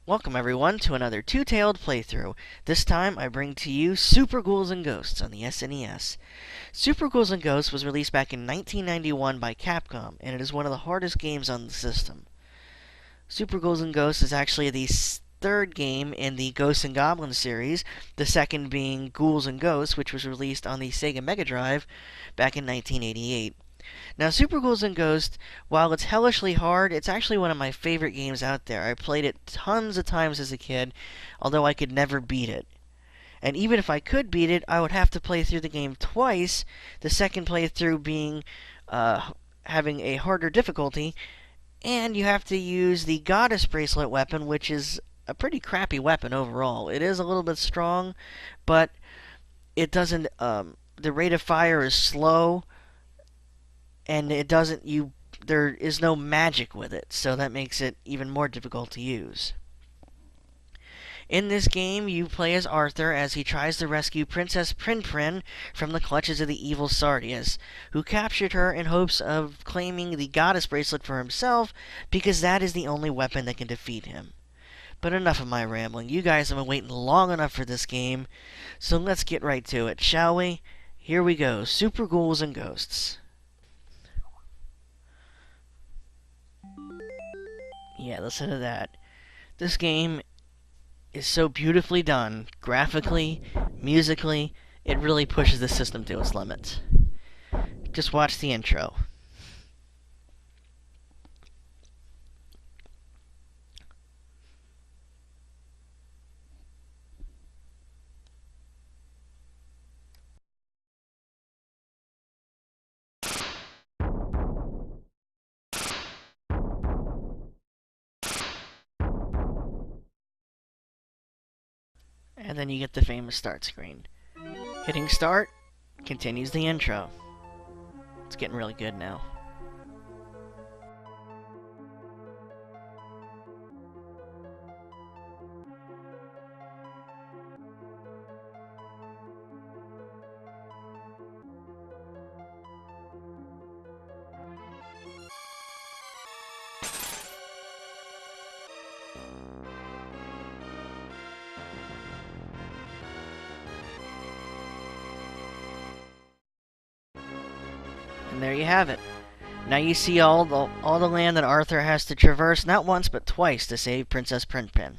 Welcome everyone to another two-tailed playthrough. This time I bring to you Super Ghouls and Ghosts on the SNES. Super Ghouls and Ghosts was released back in 1991 by Capcom, and it is one of the hardest games on the system. Super Ghouls and Ghosts is actually the third game in the Ghosts and Goblins series, the second being Ghouls and Ghosts, which was released on the Sega Mega Drive back in 1988. Now, Super Ghouls and Ghosts, while it's hellishly hard, it's actually one of my favorite games out there. I played it tons of times as a kid, although I could never beat it. And even if I could beat it, I would have to play through the game twice, the second playthrough being having a harder difficulty, and you have to use the Goddess Bracelet weapon, which is a pretty crappy weapon overall. It is a little bit strong, but it doesn't, the rate of fire is slow, and there is no magic with it, so that makes it even more difficult to use. In this game, you play as Arthur as he tries to rescue Princess Prinprin from the clutches of the evil Sardius, who captured her in hopes of claiming the Goddess Bracelet for himself, because that is the only weapon that can defeat him. But enough of my rambling. You guys have been waiting long enough for this game, so let's get right to it, shall we? Here we go, Super Ghouls and Ghosts. Yeah, listen to that. This game is so beautifully done, graphically, musically, it really pushes the system to its limits. Just watch the intro. And then you get the famous start screen. Hitting start continues the intro. It's getting really good now. And there you have it. Now you see all the land that Arthur has to traverse, not once but twice, to save Princess Prinprin.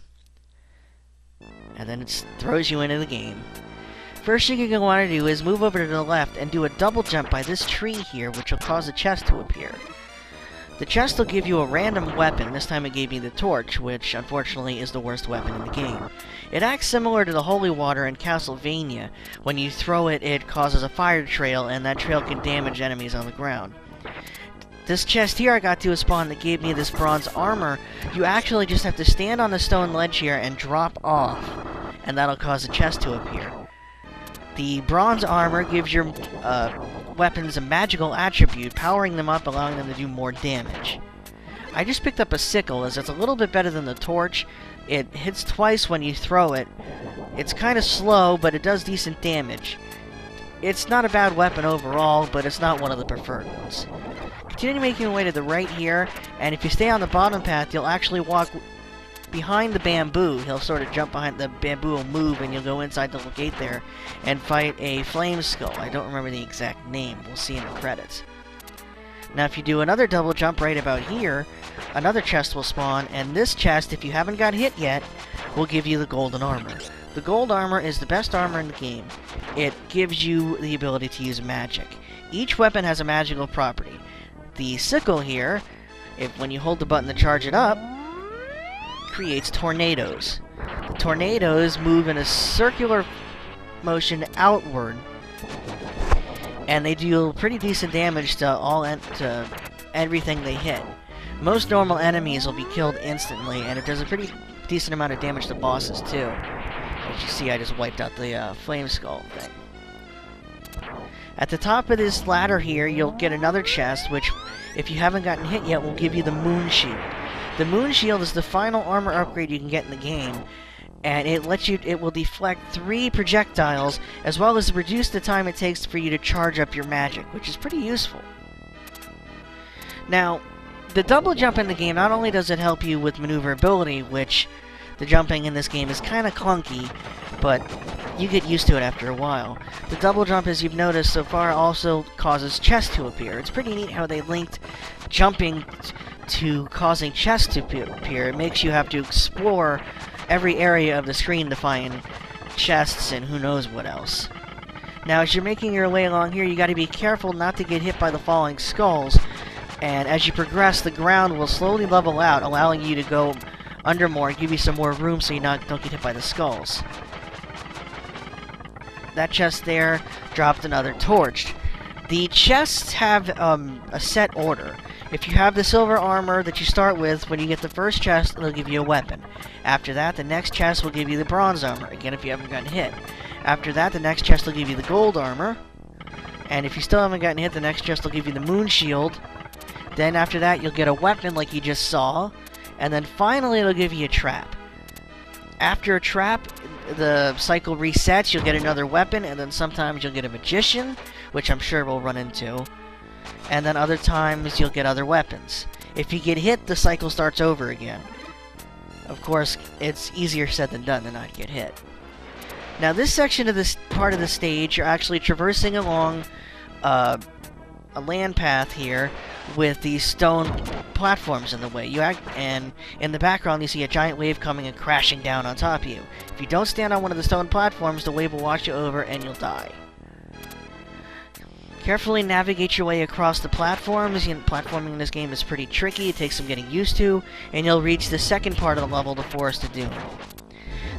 And then it throws you into the game. First thing you're going to want to do is move over to the left and do a double jump by this tree here, which will cause a chest to appear. The chest will give you a random weapon. This time it gave me the torch, which unfortunately is the worst weapon in the game. It acts similar to the holy water in Castlevania. When you throw it, it causes a fire trail, and that trail can damage enemies on the ground. This chest here I got to a spawn that gave me this bronze armor. You actually just have to stand on the stone ledge here and drop off, and that'll cause a chest to appear. The bronze armor gives your weapons a magical attribute, powering them up, allowing them to do more damage. I just picked up a sickle, as it's a little bit better than the torch. It hits twice when you throw it. It's kind of slow, but it does decent damage. It's not a bad weapon overall, but it's not one of the preferred ones. Continue making your way to the right here, and if you stay on the bottom path, you'll actually walk behind the bamboo. He'll sort of jump behind the bamboo, will move, and you'll go inside the little gate there and fight a flame skull. I don't remember the exact name. We'll see in the credits. Now, if you do another double jump right about here, another chest will spawn, and this chest, if you haven't got hit yet, will give you the golden armor. The gold armor is the best armor in the game. It gives you the ability to use magic. Each weapon has a magical property. The sickle here, when you hold the button to charge it up, creates tornadoes. The tornadoes move in a circular motion outward, and they deal pretty decent damage to everything they hit. Most normal enemies will be killed instantly, and it does a pretty decent amount of damage to bosses too. As you see, I just wiped out the flame skull thing. At the top of this ladder here, you'll get another chest, which, if you haven't gotten hit yet, will give you the moon shield. The moon shield is the final armor upgrade you can get in the game, and it will deflect 3 projectiles, as well as reduce the time it takes for you to charge up your magic, which is pretty useful. Now, the double jump in the game, not only does it help you with maneuverability, which The jumping in this game is kind of clunky, but you get used to it after a while. The double jump, as you've noticed so far, also causes chests to appear. It's pretty neat how they linked jumping to causing chests to appear. It makes you have to explore every area of the screen to find chests and who knows what else. Now, as you're making your way along here, you got to be careful not to get hit by the falling skulls. And as you progress, the ground will slowly level out, allowing you to go under more and give you some more room so you don't get hit by the skulls. That chest there dropped another torch. The chests have a set order. If you have the silver armor that you start with, when you get the first chest, it'll give you a weapon. After that, the next chest will give you the bronze armor, again if you haven't gotten hit. After that, the next chest will give you the gold armor. And if you still haven't gotten hit, the next chest will give you the moon shield. Then after that, you'll get a weapon like you just saw. And then finally, it'll give you a trap. After a trap, the cycle resets, you'll get another weapon, and then sometimes you'll get a magician, which I'm sure we'll run into. And then other times, you'll get other weapons. If you get hit, the cycle starts over again. Of course, it's easier said than done to not get hit. Now, this section of this part of the stage, you're actually traversing along a land path here with these stone platforms in the way. And in the background, you see a giant wave coming and crashing down on top of you. If you don't stand on one of the stone platforms, the wave will wash you over and you'll die. Carefully navigate your way across the platforms. Platforming in this game is pretty tricky. It takes some getting used to, and you'll reach the second part of the level, the Forest of Doom.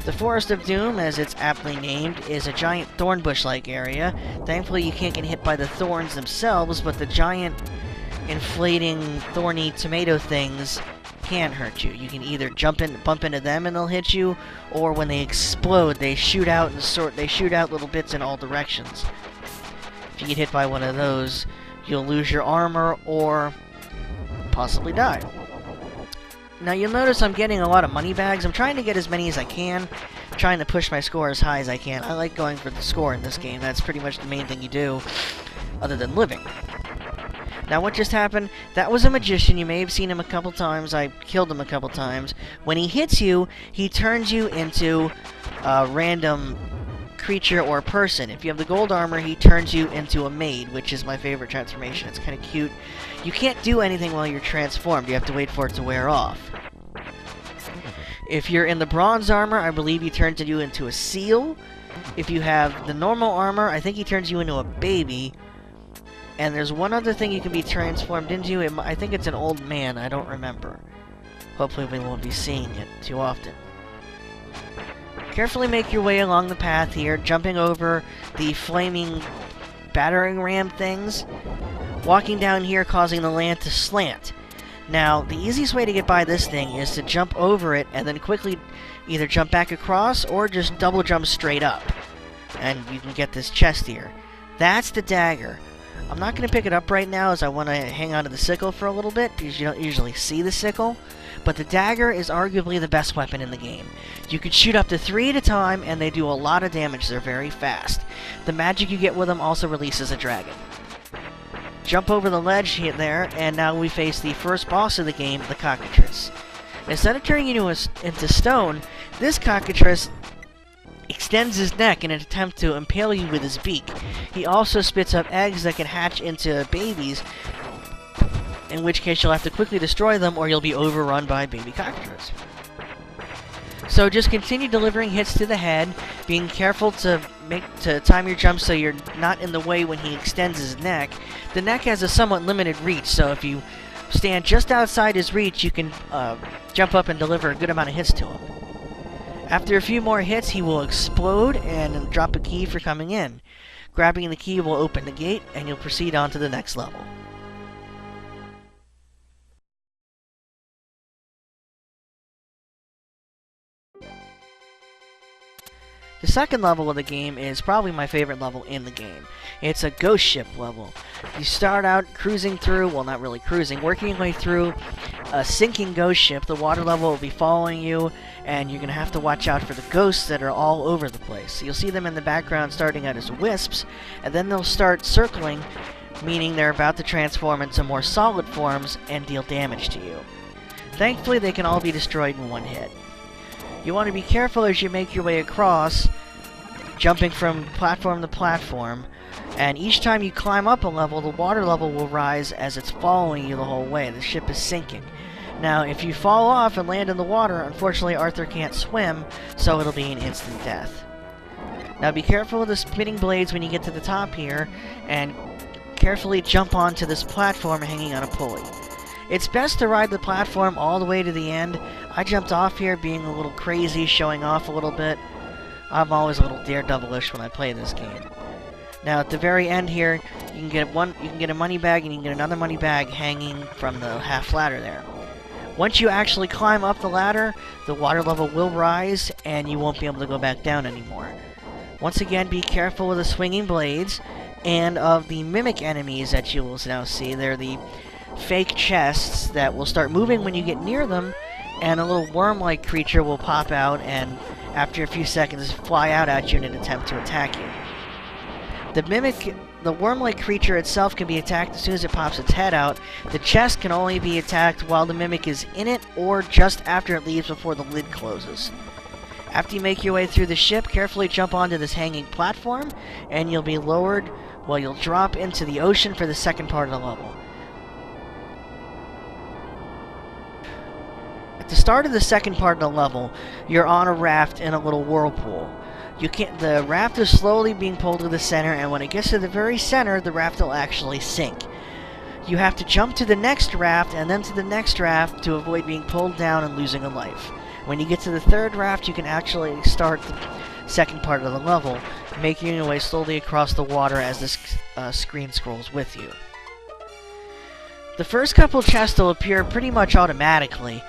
The Forest of Doom, as it's aptly named, is a giant thorn bush-like area. Thankfully, you can't get hit by the thorns themselves, but the giant inflating thorny tomato things can hurt you. You can either bump into them and they'll hit you, or when they explode, they shoot out little bits in all directions. If you get hit by one of those, you'll lose your armor or possibly die. Now you'll notice I'm getting a lot of money bags. I'm trying to get as many as I can. I'm trying to push my score as high as I can. I like going for the score in this game. That's pretty much the main thing you do, other than living. Now what just happened? That was a magician. You may have seen him a couple times. I killed him a couple times. When he hits you, he turns you into a random creature or person. If you have the gold armor, he turns you into a maid, which is my favorite transformation. It's kind of cute. You can't do anything while you're transformed. You have to wait for it to wear off. If you're in the bronze armor, I believe he turns you into a seal. If you have the normal armor, I think he turns you into a baby. And there's one other thing you can be transformed into. I think it's an old man. I don't remember. Hopefully we won't be seeing it too often. Carefully make your way along the path here, jumping over the flaming battering ram things. Walking down here, causing the land to slant. Now, the easiest way to get by this thing is to jump over it and then quickly either jump back across or just double jump straight up. And you can get this chest here. That's the dagger. I'm not going to pick it up right now as I want to hang on to the sickle for a little bit because you don't usually see the sickle. But the dagger is arguably the best weapon in the game. You can shoot up to 3 at a time and they do a lot of damage. They're very fast. The magic you get with them also releases a dragon. Jump over the ledge here, there, and now we face the first boss of the game, the cockatrice. Instead of turning you into stone, this cockatrice extends his neck in an attempt to impale you with his beak. He also spits up eggs that can hatch into babies, in which case you'll have to quickly destroy them or you'll be overrun by baby cockatrice. So just continue delivering hits to the head, being careful to time your jump so you're not in the way when he extends his neck. The neck has a somewhat limited reach, so if you stand just outside his reach, you can jump up and deliver a good amount of hits to him. After a few more hits, he will explode and drop a key for coming in. Grabbing the key will open the gate, and you'll proceed on to the next level. The second level of the game is probably my favorite level in the game. It's a ghost ship level. You start out cruising through, well not really cruising, working your way through a sinking ghost ship. The water level will be following you, and you're going to have to watch out for the ghosts that are all over the place. You'll see them in the background starting out as wisps, and then they'll start circling, meaning they're about to transform into more solid forms and deal damage to you. Thankfully, they can all be destroyed in one hit. You want to be careful as you make your way across, jumping from platform to platform, and each time you climb up a level, the water level will rise as it's following you the whole way. The ship is sinking. Now, if you fall off and land in the water, unfortunately Arthur can't swim, so it'll be an instant death. Now be careful of the spinning blades when you get to the top here, and carefully jump onto this platform hanging on a pulley. It's best to ride the platform all the way to the end. I jumped off here being a little crazy, showing off a little bit. I'm always a little daredevilish when I play this game. Now at the very end here, you can get a money bag and you can get another money bag hanging from the half ladder there. Once you actually climb up the ladder, the water level will rise and you won't be able to go back down anymore. Once again, be careful with the swinging blades and of the mimic enemies that you will now see. They're the fake chests that will start moving when you get near them, and a little worm-like creature will pop out and after a few seconds fly out at you in an attempt to attack you. The worm-like creature itself can be attacked as soon as it pops its head out. The chest can only be attacked while the mimic is in it or just after it leaves before the lid closes. After you make your way through the ship, carefully jump onto this hanging platform and you'll be lowered while you'll drop into the ocean for the second part of the level. At the start of the second part of the level, you're on a raft in a little whirlpool. The raft is slowly being pulled to the center, and when it gets to the very center, the raft will actually sink. You have to jump to the next raft, and then to the next raft to avoid being pulled down and losing a life. When you get to the third raft, you can actually start the second part of the level, making your way slowly across the water as this screen scrolls with you. The first couple chests will appear pretty much automatically.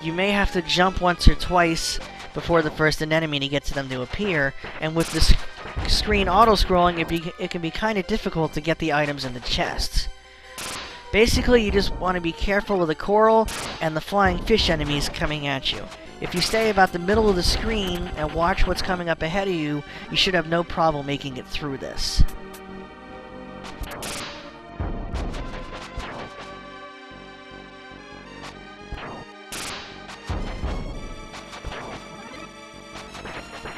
You may have to jump once or twice before the first enemy to get to them to appear, and with the screen auto-scrolling, it can be kind of difficult to get the items in the chests. Basically, you just want to be careful with the coral and the flying fish enemies coming at you. If you stay about the middle of the screen and watch what's coming up ahead of you, you should have no problem making it through this.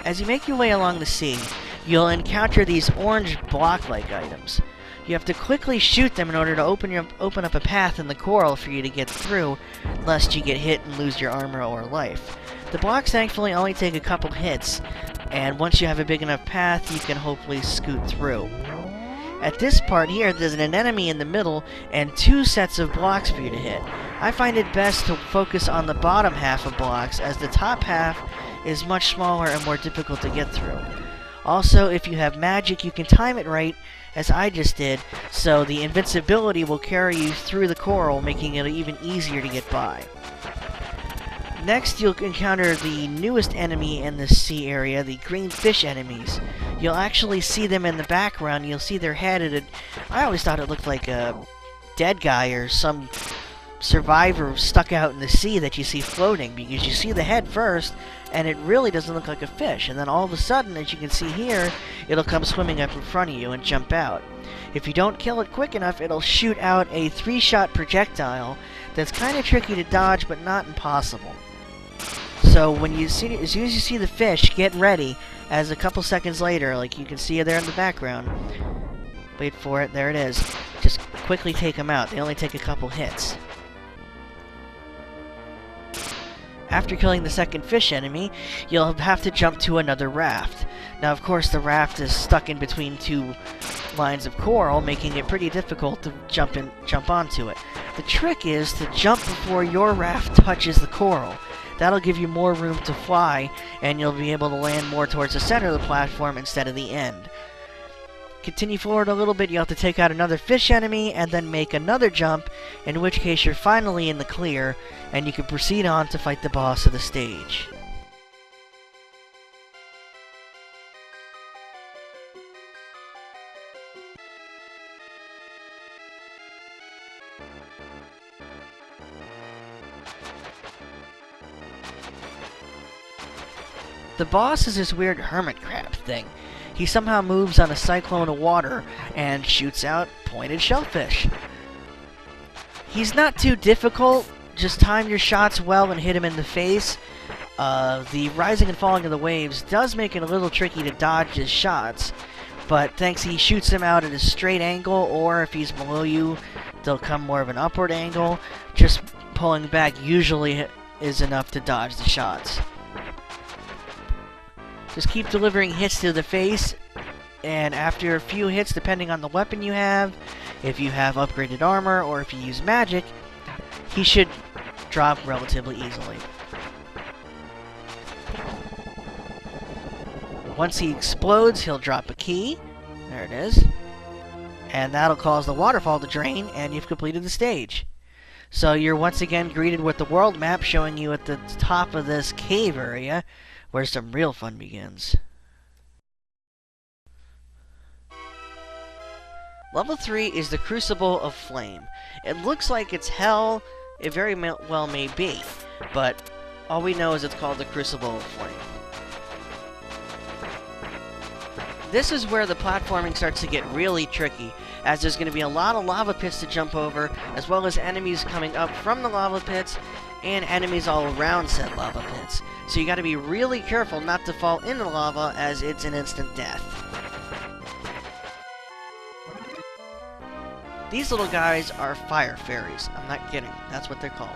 As you make your way along the sea, you'll encounter these orange block-like items. You have to quickly shoot them in order to open up a path in the coral for you to get through, lest you get hit and lose your armor or life. The blocks thankfully only take a couple hits, and once you have a big enough path, you can hopefully scoot through. At this part here, there's an enemy in the middle and two sets of blocks for you to hit. I find it best to focus on the bottom half of blocks, as the top half is much smaller and more difficult to get through. Also, if you have magic, you can time it right, as I just did, so the invincibility will carry you through the coral, making it even easier to get by. Next, you'll encounter the newest enemy in the sea area, the green fish enemies. You'll actually see them in the background. You'll see their head, and I always thought it looked like a dead guy or some survivor stuck out in the sea that you see floating, because you see the head first, and it really doesn't look like a fish, and then all of a sudden, as you can see here, it'll come swimming up in front of you and jump out. If you don't kill it quick enough, it'll shoot out a 3-shot projectile that's kind of tricky to dodge, but not impossible. So when as soon as you see the fish, get ready, as a couple seconds later, like you can see it there in the background, wait for it, there it is, just quickly take them out. They only take a couple hits. After killing the second fish enemy, you'll have to jump to another raft. Now, of course, the raft is stuck in between two lines of coral, making it pretty difficult to jump onto it. The trick is to jump before your raft touches the coral. That'll give you more room to fly, and you'll be able to land more towards the center of the platform instead of the end. Continue forward a little bit, you'll have to take out another fish enemy, and then make another jump, in which case you're finally in the clear, and you can proceed on to fight the boss of the stage. The boss is this weird hermit crab thing. He somehow moves on a cyclone of water and shoots out pointed shellfish. He's not too difficult, just time your shots well and hit him in the face. The rising and falling of the waves does make it a little tricky to dodge his shots, but thanks he shoots them out at a straight angle, or if he's below you, they'll come more of an upward angle. Just pulling back usually is enough to dodge the shots. Just keep delivering hits to the face, and after a few hits, depending on the weapon you have, if you have upgraded armor or if you use magic, he should drop relatively easily. Once he explodes, he'll drop a key. There it is. And that'll cause the waterfall to drain, and you've completed the stage. So you're once again greeted with the world map showing you at the top of this cave area where some real fun begins. Level 3 is the Crucible of Flame. It looks like it's hell. It very well may be, but all we know is it's called the Crucible of Flame. This is where the platforming starts to get really tricky, as there's going to be a lot of lava pits to jump over, as well as enemies coming up from the lava pits, and enemies all around said lava pits. So you got to be really careful not to fall into lava, as it's an instant death. These little guys are fire fairies. I'm not kidding. That's what they're called.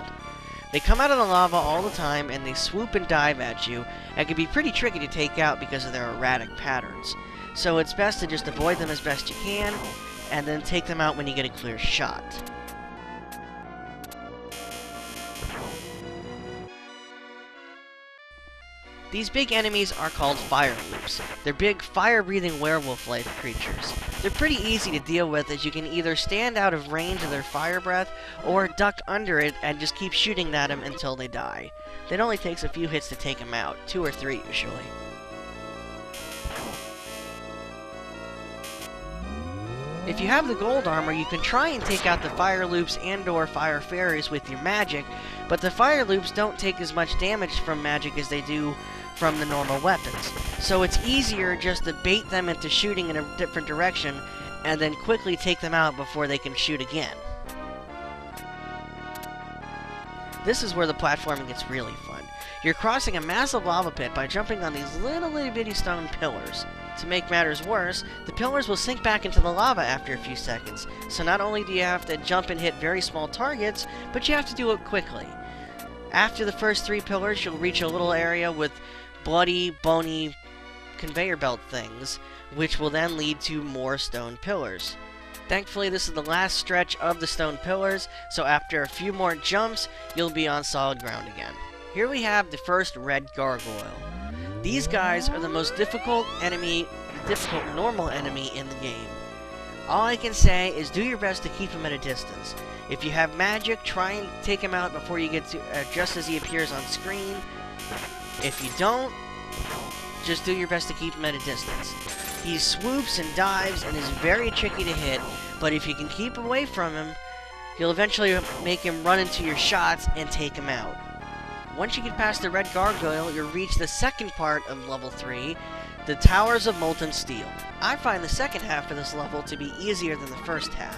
They come out of the lava all the time, and they swoop and dive at you, and can be pretty tricky to take out because of their erratic patterns. So it's best to just avoid them as best you can, and then take them out when you get a clear shot. These big enemies are called fire loops. They're big, fire-breathing werewolf-like creatures. They're pretty easy to deal with, as you can either stand out of range of their fire breath, or duck under it and just keep shooting at them until they die. It only takes a few hits to take them out, 2 or 3 usually. If you have the gold armor, you can try and take out the fire loops and/or fire fairies with your magic, but the fire loops don't take as much damage from magic as they do from the normal weapons. So it's easier just to bait them into shooting in a different direction, and then quickly take them out before they can shoot again. This is where the platforming gets really fun. You're crossing a massive lava pit by jumping on these little bitty stone pillars. To make matters worse, the pillars will sink back into the lava after a few seconds, so not only do you have to jump and hit very small targets, but you have to do it quickly. After the first 3 pillars, you'll reach a little area with bloody, bony conveyor belt things, which will then lead to more stone pillars. Thankfully, this is the last stretch of the stone pillars, so after a few more jumps, you'll be on solid ground again. Here we have the first red gargoyle. These guys are the most difficult normal enemy in the game. All I can say is do your best to keep him at a distance. If you have magic, try and take him out before you get to, just as he appears on screen. If you don't, just do your best to keep him at a distance. He swoops and dives and is very tricky to hit, but if you can keep away from him, you'll eventually make him run into your shots and take him out. Once you get past the red gargoyle, you'll reach the second part of level 3, the Towers of Molten Steel. I find the second half of this level to be easier than the first half.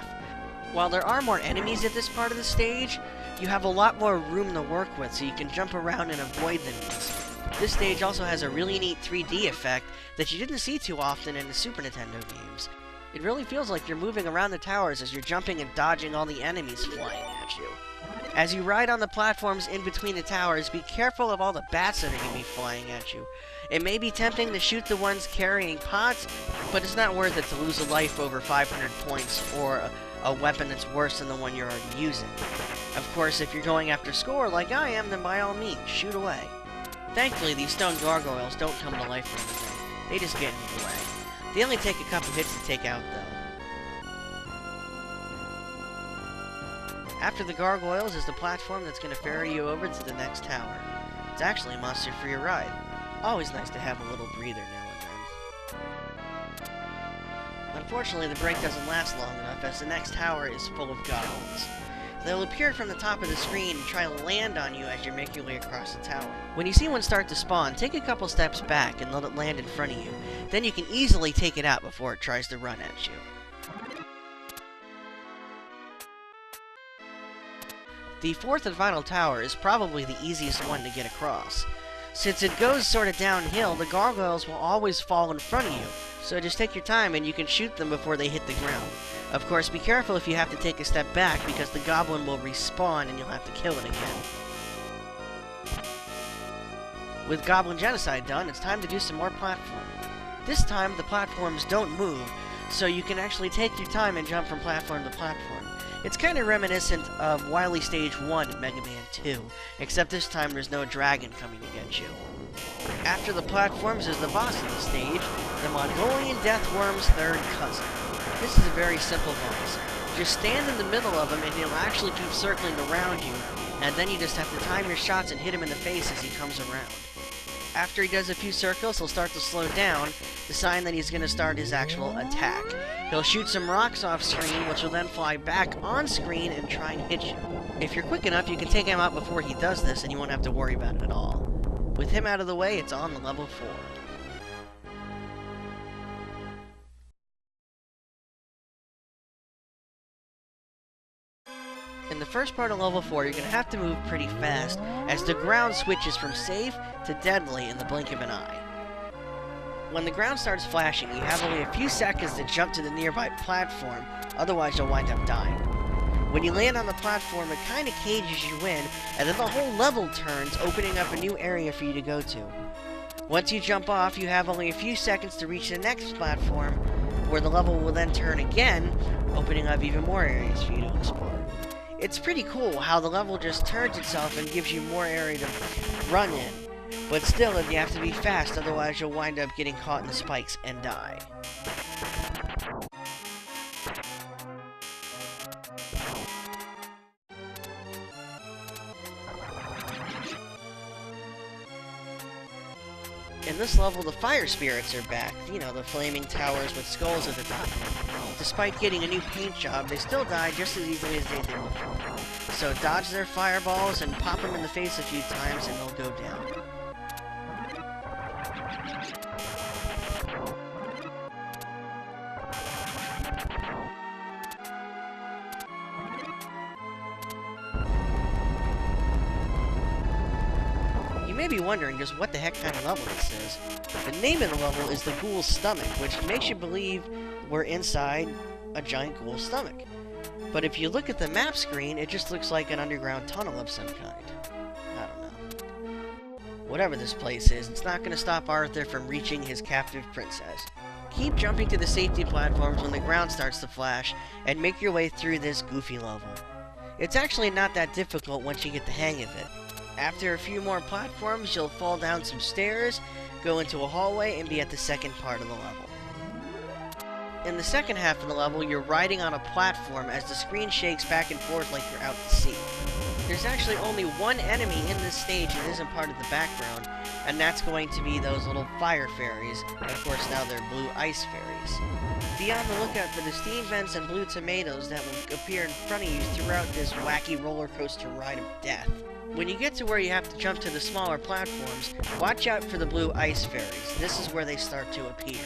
While there are more enemies at this part of the stage, you have a lot more room to work with, so you can jump around and avoid them easily. This stage also has a really neat 3D effect that you didn't see too often in the Super Nintendo games. It really feels like you're moving around the towers as you're jumping and dodging all the enemies flying at you. As you ride on the platforms in between the towers, be careful of all the bats that are going to be flying at you. It may be tempting to shoot the ones carrying pots, but it's not worth it to lose a life over 500 points or a weapon that's worse than the one you're already using. Of course, if you're going after score like I am, then by all means, shoot away. Thankfully, these stone gargoyles don't come to life or anything. They just get in your way. They only take a couple hits to take out, though. After the gargoyles is the platform that's going to ferry you over to the next tower. It's actually a monster-free ride. Always nice to have a little breather now and then. Unfortunately, the break doesn't last long enough, as the next tower is full of goblins. They'll appear from the top of the screen and try to land on you as you make your way across the tower. When you see one start to spawn, take a couple steps back and let it land in front of you. Then you can easily take it out before it tries to run at you. The fourth and final tower is probably the easiest one to get across. Since it goes sort of downhill, the gargoyles will always fall in front of you, so just take your time and you can shoot them before they hit the ground. Of course, be careful if you have to take a step back, because the goblin will respawn and you'll have to kill it again. With Goblin Genocide done, it's time to do some more platforming. This time, the platforms don't move, so you can actually take your time and jump from platform to platform. It's kind of reminiscent of Wily Stage 1 in Mega Man 2, except this time there's no dragon coming to get you. After the platforms is the boss of the stage, the Mongolian Deathworm's third cousin. This is a very simple boss. Just stand in the middle of him and he'll actually keep circling around you, and then you just have to time your shots and hit him in the face as he comes around. After he does a few circles, he'll start to slow down, the sign that he's going to start his actual attack. He'll shoot some rocks off screen, which will then fly back on screen and try and hit you. If you're quick enough, you can take him out before he does this, and you won't have to worry about it at all. With him out of the way, it's on to level 4. In the first part of level 4, you're going to have to move pretty fast, as the ground switches from safe to deadly in the blink of an eye. When the ground starts flashing, you have only a few seconds to jump to the nearby platform, otherwise you'll wind up dying. When you land on the platform, it kind of cages you in, and then the whole level turns, opening up a new area for you to go to. Once you jump off, you have only a few seconds to reach the next platform, where the level will then turn again, opening up even more areas for you to explore. It's pretty cool how the level just turns itself and gives you more area to run in. But still, you have to be fast, otherwise you'll wind up getting caught in the spikes and die. In this level, the fire spirits are back. You know, the flaming towers with skulls at the top. Despite getting a new paint job, they still die just as easily as they did before. So dodge their fireballs and pop them in the face a few times and they'll go down. You may be wondering just what the heck kind of level this is. The name of the level is the Ghoul's Stomach, which makes you believe we're inside a giant ghoul's stomach. But if you look at the map screen, it just looks like an underground tunnel of some kind. I don't know. Whatever this place is, it's not going to stop Arthur from reaching his captive princess. Keep jumping to the safety platforms when the ground starts to flash, and make your way through this goofy level. It's actually not that difficult once you get the hang of it. After a few more platforms, you'll fall down some stairs, go into a hallway, and be at the second part of the level. In the second half of the level, you're riding on a platform as the screen shakes back and forth like you're out to sea. There's actually only one enemy in this stage that isn't part of the background, and that's going to be those little fire fairies, and of course now they're blue ice fairies. Be on the lookout for the steam vents and blue tomatoes that will appear in front of you throughout this wacky roller coaster ride of death. When you get to where you have to jump to the smaller platforms, watch out for the blue ice fairies. This is where they start to appear.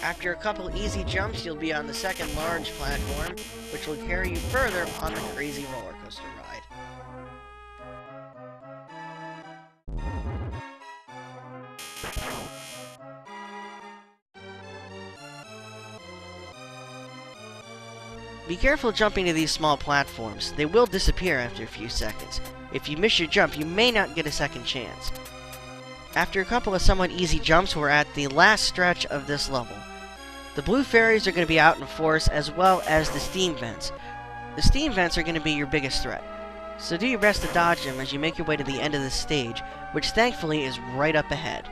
After a couple easy jumps, you'll be on the second large platform, which will carry you further on the crazy roller coaster ride. Be careful jumping to these small platforms. They will disappear after a few seconds. If you miss your jump, you may not get a second chance. After a couple of somewhat easy jumps, we're at the last stretch of this level. The blue fairies are going to be out in force, as well as the steam vents. The steam vents are going to be your biggest threat. So do your best to dodge them as you make your way to the end of this stage, which thankfully is right up ahead.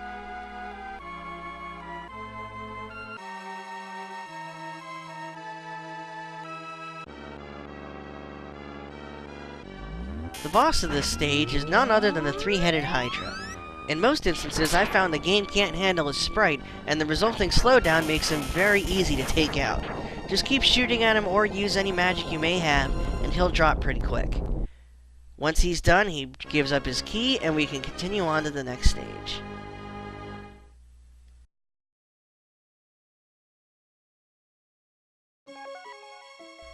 The boss of this stage is none other than the three-headed Hydra. In most instances, I found the game can't handle his sprite, and the resulting slowdown makes him very easy to take out. Just keep shooting at him or use any magic you may have, and he'll drop pretty quick. Once he's done, he gives up his key, and we can continue on to the next stage.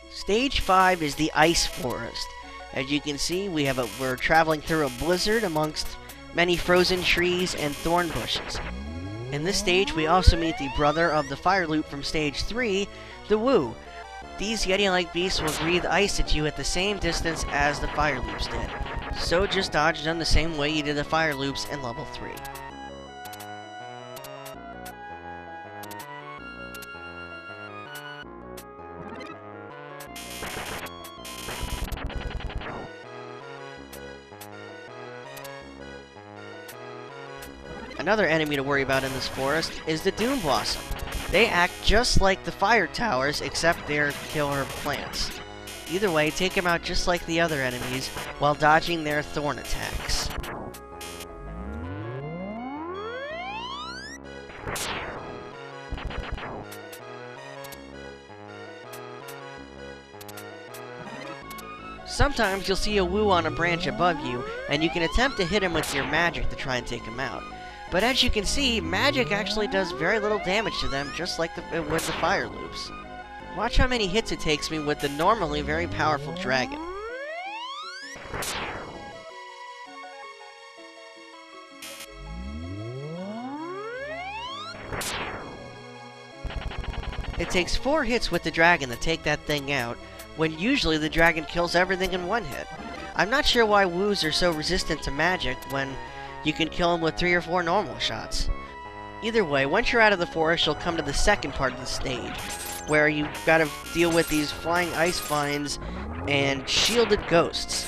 Stage 5 is the Ice Forest. As you can see, we're traveling through a blizzard amongst many frozen trees, and thorn bushes. In this stage, we also meet the brother of the fire loop from stage 3, the Woo. These Yeti-like beasts will breathe ice at you at the same distance as the fire loops did. So just dodge them the same way you did the fire loops in level 3. Another enemy to worry about in this forest is the Doom Blossom. They act just like the fire towers, except they're killer plants. Either way, take them out just like the other enemies, while dodging their thorn attacks. Sometimes you'll see a Woo on a branch above you, and you can attempt to hit him with your magic to try and take him out. But as you can see, magic actually does very little damage to them, just like with the fire loops. Watch how many hits it takes me with the normally very powerful dragon. It takes 4 hits with the dragon to take that thing out, when usually the dragon kills everything in 1 hit. I'm not sure why Woos are so resistant to magic when you can kill them with 3 or 4 normal shots. Either way, once you're out of the forest, you'll come to the second part of the stage, where you've got to deal with these flying ice vines and shielded ghosts.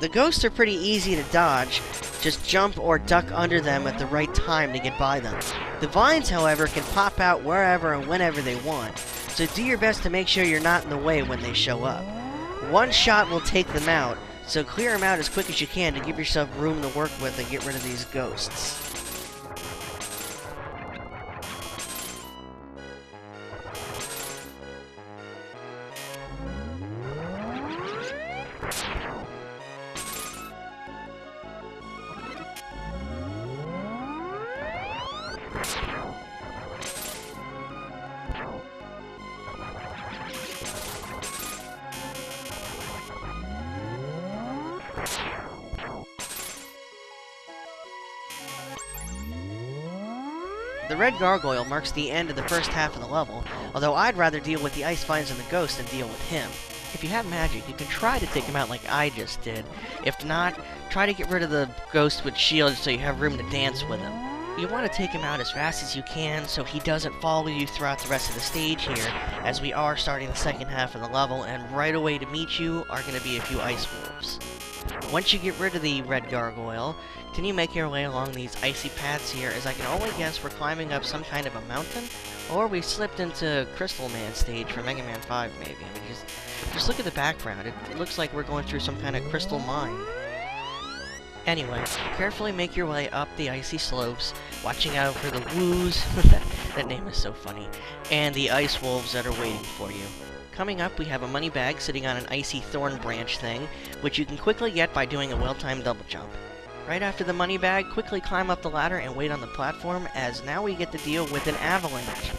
The ghosts are pretty easy to dodge, just jump or duck under them at the right time to get by them. The vines, however, can pop out wherever and whenever they want, so do your best to make sure you're not in the way when they show up. 1 shot will take them out, so clear them out as quick as you can to give yourself room to work with and get rid of these ghosts. The red gargoyle marks the end of the first half of the level, although I'd rather deal with the ice vines and the ghost than deal with him. If you have magic, you can try to take him out like I just did. If not, try to get rid of the ghost with shields so you have room to dance with him. You want to take him out as fast as you can so he doesn't follow you throughout the rest of the stage here, as we are starting the second half of the level, and right away to meet you are going to be a few ice wolves. Once you get rid of the red gargoyle, continue making your way along these icy paths here, as I can only guess we're climbing up some kind of a mountain, or we slipped into Crystal Man stage from Mega Man 5 maybe. I mean, just look at the background, it looks like we're going through some kind of crystal mine. Anyway, carefully make your way up the icy slopes, watching out for the Woos, that name is so funny, and the ice wolves that are waiting for you. Coming up, we have a money bag sitting on an icy thorn branch thing, which you can quickly get by doing a well-timed double jump. Right after the money bag, quickly climb up the ladder and wait on the platform, as now we get to deal with an avalanche.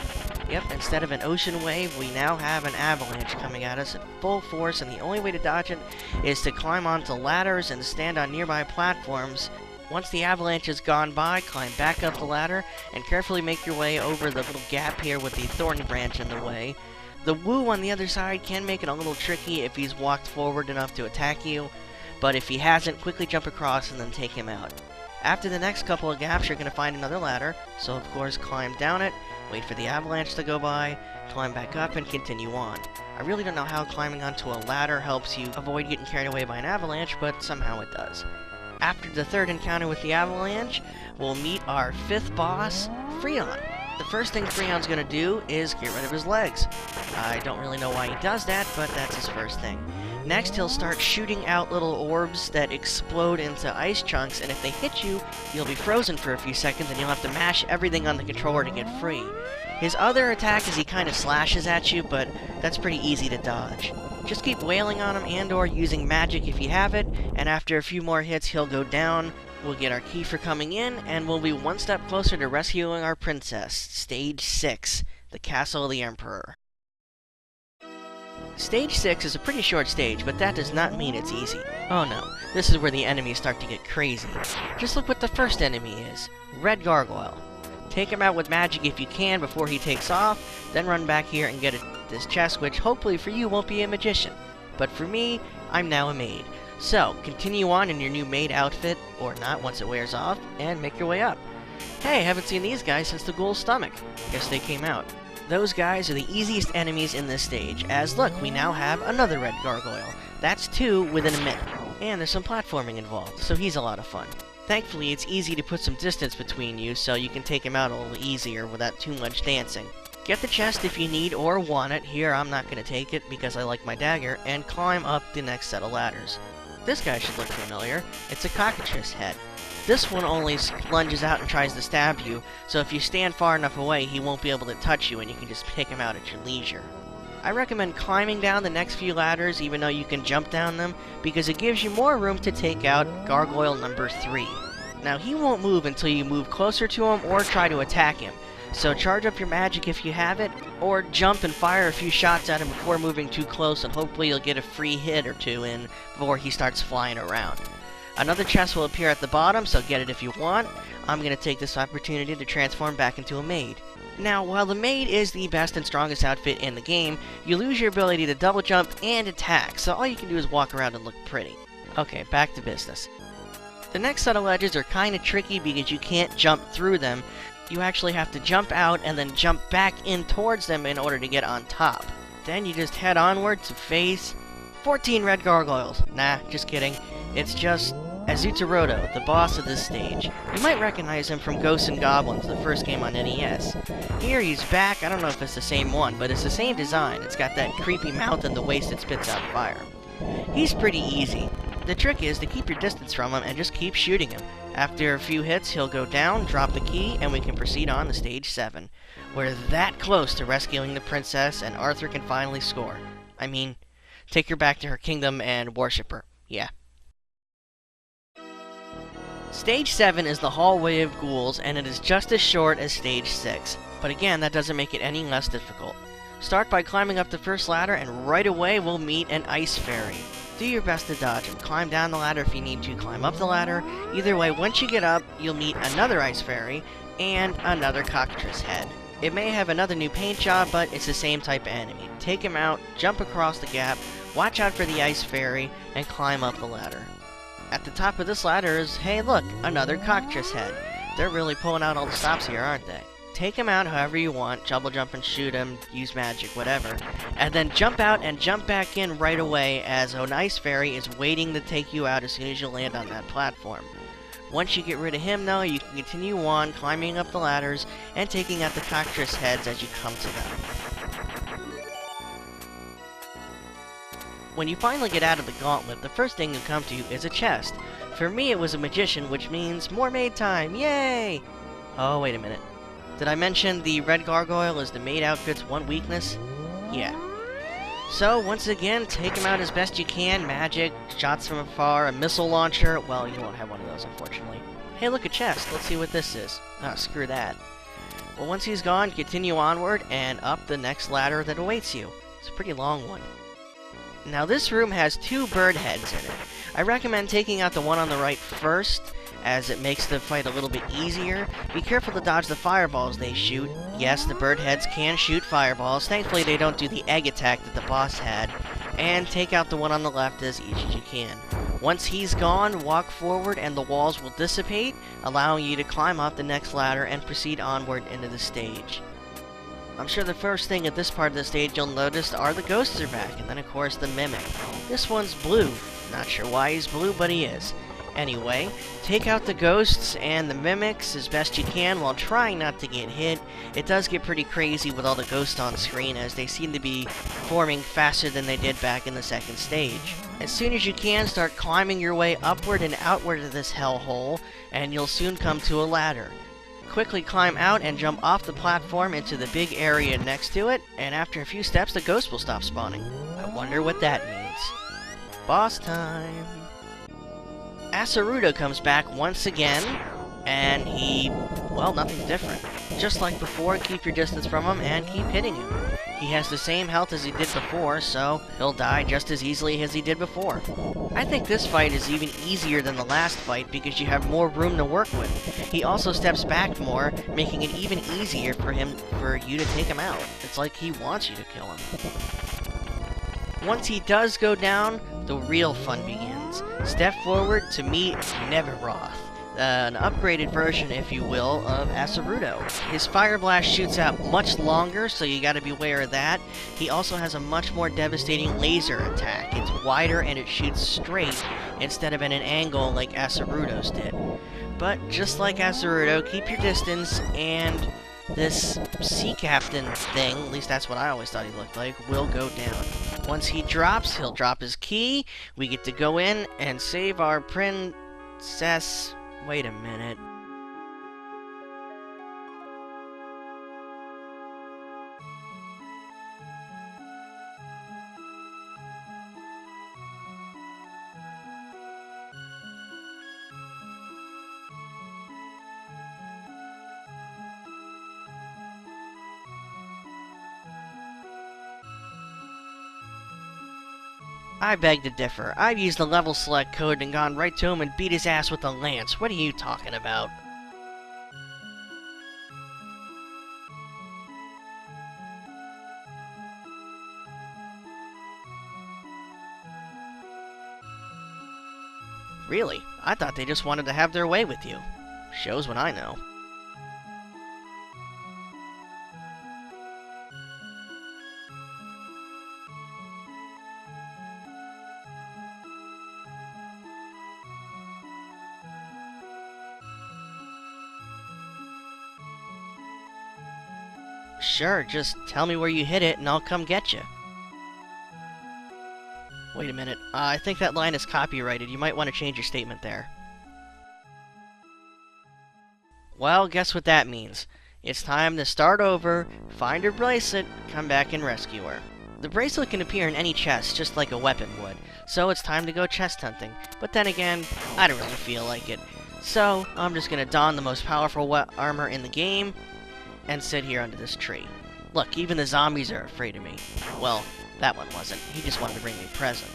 Yep, instead of an ocean wave, we now have an avalanche coming at us at full force, and the only way to dodge it is to climb onto ladders and stand on nearby platforms. Once the avalanche has gone by, climb back up the ladder, and carefully make your way over the little gap here with the thorn branch in the way. The Woo on the other side can make it a little tricky if he's walked forward enough to attack you, but if he hasn't, quickly jump across and then take him out. After the next couple of gaps, you're going to find another ladder, so of course climb down it, wait for the avalanche to go by, climb back up, and continue on. I really don't know how climbing onto a ladder helps you avoid getting carried away by an avalanche, but somehow it does. After the third encounter with the avalanche, we'll meet our 5th boss, Freon. The first thing Freon's gonna do is get rid of his legs. I don't really know why he does that, but that's his first thing. Next, he'll start shooting out little orbs that explode into ice chunks, and if they hit you, you'll be frozen for a few seconds, and you'll have to mash everything on the controller to get free. His other attack is he kind of slashes at you, but that's pretty easy to dodge. Just keep wailing on him and/or using magic if you have it, and after a few more hits, he'll go down. We'll get our key for coming in, and we'll be one step closer to rescuing our princess. Stage 6, the Castle of the Emperor. Stage 6 is a pretty short stage, but that does not mean it's easy. Oh no, this is where the enemies start to get crazy. Just look what the first enemy is. Red Gargoyle. Take him out with magic if you can before he takes off, then run back here and get this chest, which hopefully for you won't be a magician. But for me, I'm now a maid. So, continue on in your new maid outfit, or not once it wears off, and make your way up. Hey, haven't seen these guys since the ghoul's stomach. Guess they came out. Those guys are the easiest enemies in this stage, as look, we now have another red gargoyle. That's 2 within a minute. And there's some platforming involved, so he's a lot of fun. Thankfully, it's easy to put some distance between you, so you can take him out a little easier without too much dancing. Get the chest if you need or want it. Here, I'm not going to take it because I like my dagger, and climb up the next set of ladders. This guy should look familiar. It's a cockatrice head. This one only lunges out and tries to stab you, so if you stand far enough away, he won't be able to touch you and you can just pick him out at your leisure. I recommend climbing down the next few ladders, even though you can jump down them, because it gives you more room to take out Gargoyle number 3. Now, he won't move until you move closer to him or try to attack him, so charge up your magic if you have it, or jump and fire a few shots at him before moving too close, and hopefully you'll get a free hit or 2 in before he starts flying around. Another chest will appear at the bottom, so get it if you want. I'm going to take this opportunity to transform back into a maid. Now, while the maid is the best and strongest outfit in the game, you lose your ability to double jump and attack, so all you can do is walk around and look pretty. Okay, back to business. The next set of ledges are kinda tricky because you can't jump through them. You actually have to jump out and then jump back in towards them in order to get on top. Then you just head onward to face 14 red gargoyles. Nah, just kidding. It's just Azuteroto, the boss of this stage. You might recognize him from Ghosts and Goblins, the first game on NES. Here he's back. I don't know if it's the same one, but it's the same design. It's got that creepy mouth and the waist that spits out fire. He's pretty easy. The trick is to keep your distance from him and just keep shooting him. After a few hits, he'll go down, drop the key, and we can proceed on to stage 7. We're that close to rescuing the princess, and Arthur can finally score. I mean, take her back to her kingdom and worship her. Yeah. Stage 7 is the Hallway of Ghouls, and it is just as short as Stage 6. But again, that doesn't make it any less difficult. Start by climbing up the first ladder, and right away we'll meet an ice fairy. Do your best to dodge him. Climb down the ladder if you need to. Climb up the ladder. Either way, once you get up, you'll meet another ice fairy and another cockatrice head. It may have another new paint job, but it's the same type of enemy. Take him out, jump across the gap, watch out for the ice fairy, and climb up the ladder. At the top of this ladder is, hey look, another cockatrice head. They're really pulling out all the stops here, aren't they? Take him out however you want, double jump and shoot him, use magic, whatever. And then jump out and jump back in right away as an ice fairy is waiting to take you out as soon as you land on that platform. Once you get rid of him though, you can continue on climbing up the ladders and taking out the cockatrice heads as you come to them. When you finally get out of the gauntlet, the first thing you come to is a chest. For me it was a magician, which means more maid time, yay! Oh, wait a minute. Did I mention the red gargoyle is the maid outfit's one weakness? Yeah. So, once again, take him out as best you can. Magic, shots from afar, a missile launcher. Well, you won't have one of those, unfortunately. Hey, look, a chest. Let's see what this is. Ah, screw that. Well, once he's gone, continue onward and up the next ladder that awaits you. It's a pretty long one. Now, this room has 2 bird heads in it. I recommend taking out the one on the right first, as it makes the fight a little bit easier. Be careful to dodge the fireballs they shoot. Yes, the bird heads can shoot fireballs. Thankfully, they don't do the egg attack that the boss had. And take out the one on the left as easy as you can. Once he's gone, walk forward and the walls will dissipate, allowing you to climb up the next ladder and proceed onward into the stage. I'm sure the first thing at this part of the stage you'll notice are the ghosts are back, and then of course the mimic. This one's blue. Not sure why he's blue, but he is. Anyway, take out the ghosts and the mimics as best you can while trying not to get hit. It does get pretty crazy with all the ghosts on screen, as they seem to be forming faster than they did back in the second stage. As soon as you can, start climbing your way upward and outward of this hellhole, and you'll soon come to a ladder. Quickly climb out and jump off the platform into the big area next to it, and after a few steps the ghost will stop spawning. I wonder what that means. Boss time! Asaruto comes back once again, And he, well, nothing's different. Just like before, keep your distance from him and keep hitting him. He has the same health as he did before, so he'll die just as easily as he did before. I think this fight is even easier than the last fight because you have more room to work with. He also steps back more, making it even easier for you to take him out. It's like he wants you to kill him. Once he does go down, the real fun begins. Step forward to meet Neveroth. An upgraded version, if you will, of Asaruto. His Fire Blast shoots out much longer, so you gotta be aware of that. He also has a much more devastating laser attack. It's wider and it shoots straight, instead of at an angle like Asaruto's did. But just like Asaruto, keep your distance, and this Sea Captain thing, at least that's what I always thought he looked like, will go down. Once he drops, he'll drop his key, we get to go in and save our princess. Wait a minute. I beg to differ. I've used the level select code and gone right to him and beat his ass with a lance. What are you talking about? Really? I thought they just wanted to have their way with you. Shows what I know. Sure, just tell me where you hit it and I'll come get you. Wait a minute, I think that line is copyrighted. You might want to change your statement there. Well, guess what that means. It's time to start over, find her bracelet, come back and rescue her. The bracelet can appear in any chest, just like a weapon would, so it's time to go chest hunting. But then again, I don't really feel like it. So, I'm just gonna don the most powerful armor in the game, and sit here under this tree. Look, even the zombies are afraid of me. Well, that one wasn't. He just wanted to bring me a present.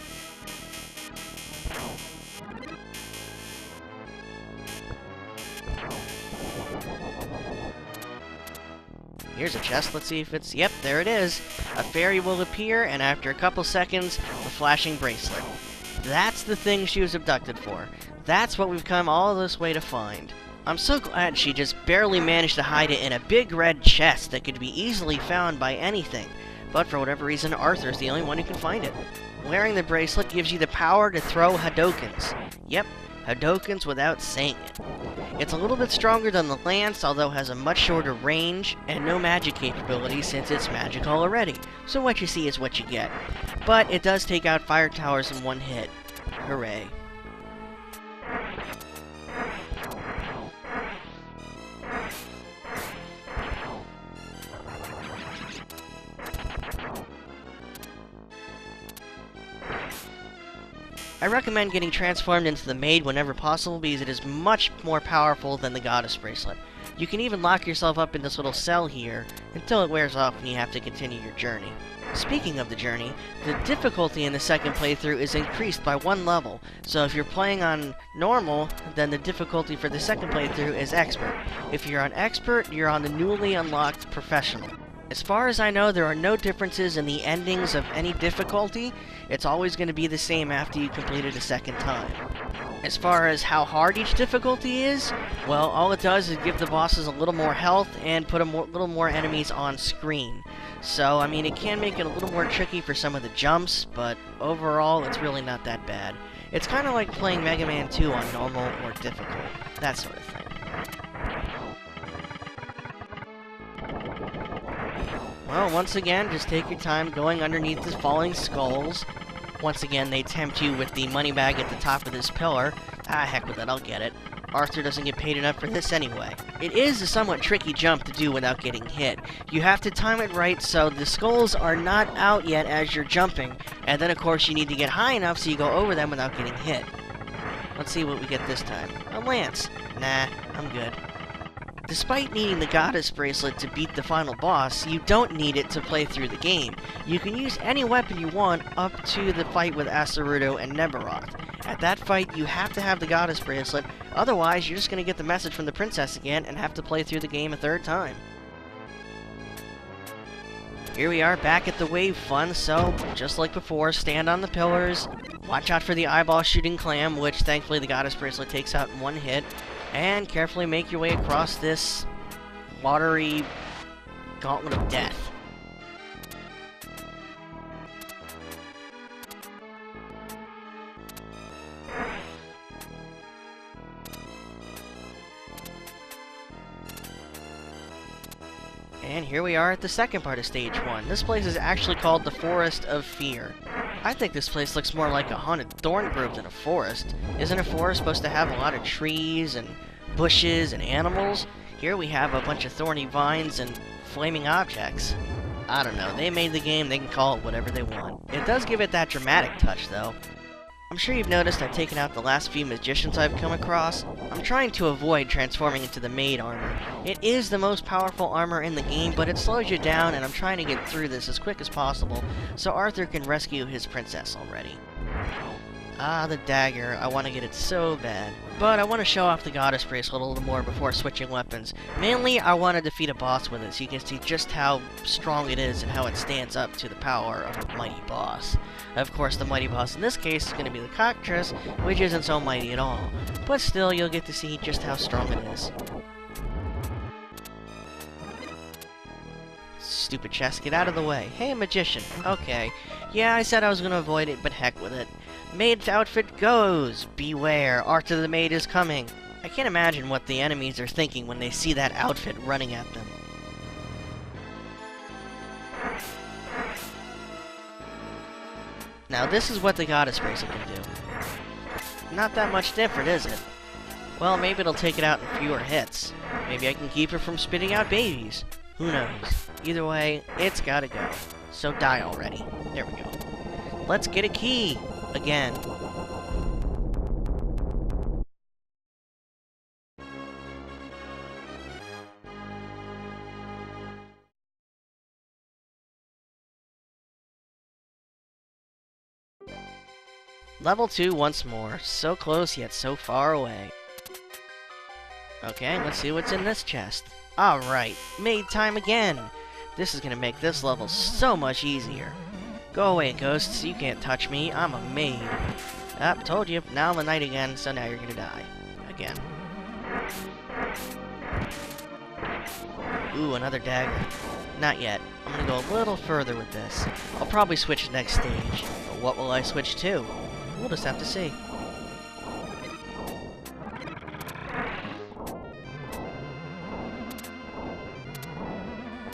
Here's a chest. Let's see if it's... Yep, there it is. A fairy will appear, and after a couple seconds, the flashing bracelet. That's the thing she was abducted for. That's what we've come all this way to find. I'm so glad she just barely managed to hide it in a big red chest that could be easily found by anything. But for whatever reason, Arthur's the only one who can find it. Wearing the bracelet gives you the power to throw Hadokens. Yep, Hadokens without saying it. It's a little bit stronger than the lance, although has a much shorter range, and no magic capability since it's magical already. So what you see is what you get. But it does take out fire towers in one hit. Hooray. I recommend getting transformed into the maid whenever possible because it is much more powerful than the goddess bracelet. You can even lock yourself up in this little cell here until it wears off and you have to continue your journey. Speaking of the journey, the difficulty in the second playthrough is increased by 1 level, so if you're playing on normal, then the difficulty for the second playthrough is expert. If you're on expert, you're on the newly unlocked professional. As far as I know, there are no differences in the endings of any difficulty. It's always going to be the same after you complete it a second time. As far as how hard each difficulty is, well, all it does is give the bosses a little more health and put little more enemies on screen. So, I mean, it can make it a little more tricky for some of the jumps, but overall, it's really not that bad. It's kind of like playing Mega Man 2 on normal or difficult, that sort of thing. Well, once again, just take your time going underneath the falling skulls. Once again, they tempt you with the money bag at the top of this pillar. Ah, heck with it, I'll get it. Arthur doesn't get paid enough for this anyway. It is a somewhat tricky jump to do without getting hit. You have to time it right so the skulls are not out yet as you're jumping, and then of course you need to get high enough so you go over them without getting hit. Let's see what we get this time. A lance. Nah, I'm good. Despite needing the goddess bracelet to beat the final boss, you don't need it to play through the game. You can use any weapon you want up to the fight with Asaruto and Nebaroth. At that fight, you have to have the goddess bracelet, otherwise you're just going to get the message from the princess again and have to play through the game a third time. Here we are back at the wave fun, so just like before, stand on the pillars, watch out for the eyeball shooting clam, which thankfully the goddess bracelet takes out in one hit, and carefully make your way across this watery gauntlet of death. And here we are at the second part of Stage 1. This place is actually called the Forest of Fear. I think this place looks more like a haunted thorn grove than a forest. Isn't a forest supposed to have a lot of trees and bushes and animals? Here we have a bunch of thorny vines and flaming objects. I don't know, they made the game, they can call it whatever they want. It does give it that dramatic touch, though. I'm sure you've noticed I've taken out the last few magicians I've come across. I'm trying to avoid transforming into the maid armor. It is the most powerful armor in the game, but it slows you down, and I'm trying to get through this as quick as possible, so Arthur can rescue his princess already. Ah, the dagger. I want to get it so bad. But I want to show off the goddess bracelet a little more before switching weapons. Mainly, I want to defeat a boss with it, so you can see just how strong it is and how it stands up to the power of a mighty boss. Of course, the mighty boss in this case is going to be the cockatrice, which isn't so mighty at all. But still, you'll get to see just how strong it is. Stupid chest, get out of the way. Hey, magician. Okay. Yeah, I said I was going to avoid it, but heck with it. Maid's outfit goes! Beware, Arthur the Maid is coming! I can't imagine what the enemies are thinking when they see that outfit running at them. Now this is what the goddess bracelet can do. Not that much different, is it? Well, maybe it'll take it out in fewer hits. Maybe I can keep her from spitting out babies. Who knows? Either way, it's gotta go. So die already. There we go. Let's get a key! Again. Level 2 once more. So close yet so far away. Okay, let's see what's in this chest. Alright, maid time again! This is gonna make this level so much easier. Go away, ghosts. You can't touch me. I'm a maid. Told you. Now I'm a knight again, so now you're gonna die. Again. Ooh, another dagger. Not yet. I'm gonna go a little further with this. I'll probably switch next stage. But what will I switch to? We'll just have to see.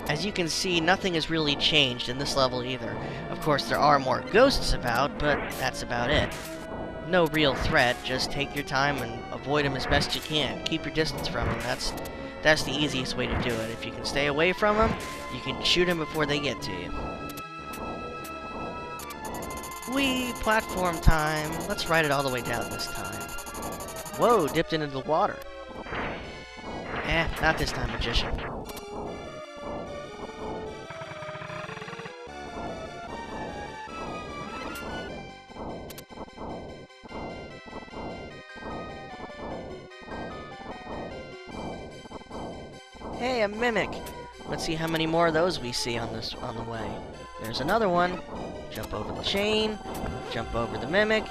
As you can see, nothing has really changed in this level either. Of course, there are more ghosts about, but that's about it. No real threat, just take your time and avoid them as best you can. Keep your distance from them, that's the easiest way to do it. If you can stay away from them, you can shoot them before they get to you. Whee! Platform time! Let's ride it all the way down this time. Whoa, dipped into the water. Not this time, magician. Hey, a mimic! Let's see how many more of those we see on the way. There's another one. Jump over the chain. Jump over the mimic.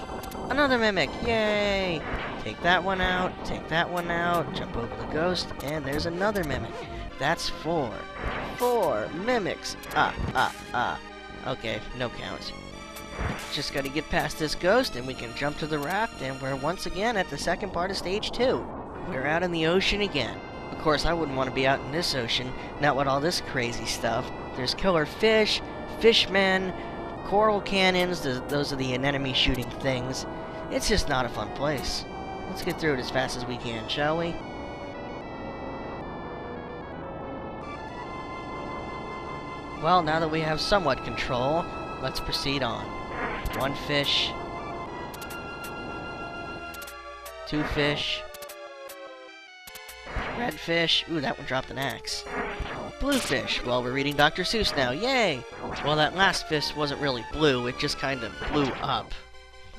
Another mimic! Yay! Take that one out. Take that one out. Jump over the ghost. And there's another mimic. That's 4. 4 mimics! Okay, no count. Just gotta get past this ghost and we can jump to the raft and we're once again at the second part of Stage 2. We're out in the ocean again. Of course, I wouldn't want to be out in this ocean, not with all this crazy stuff. There's killer fish, fishmen, coral cannons, those are the anemone shooting things. It's just not a fun place. Let's get through it as fast as we can, shall we? Well, now that we have somewhat control, let's proceed on. One fish. Two fish. Red fish. Ooh, that one dropped an axe. Blue fish. Well, we're reading Dr. Seuss now. Yay! Well, that last fish wasn't really blue. It just kind of blew up.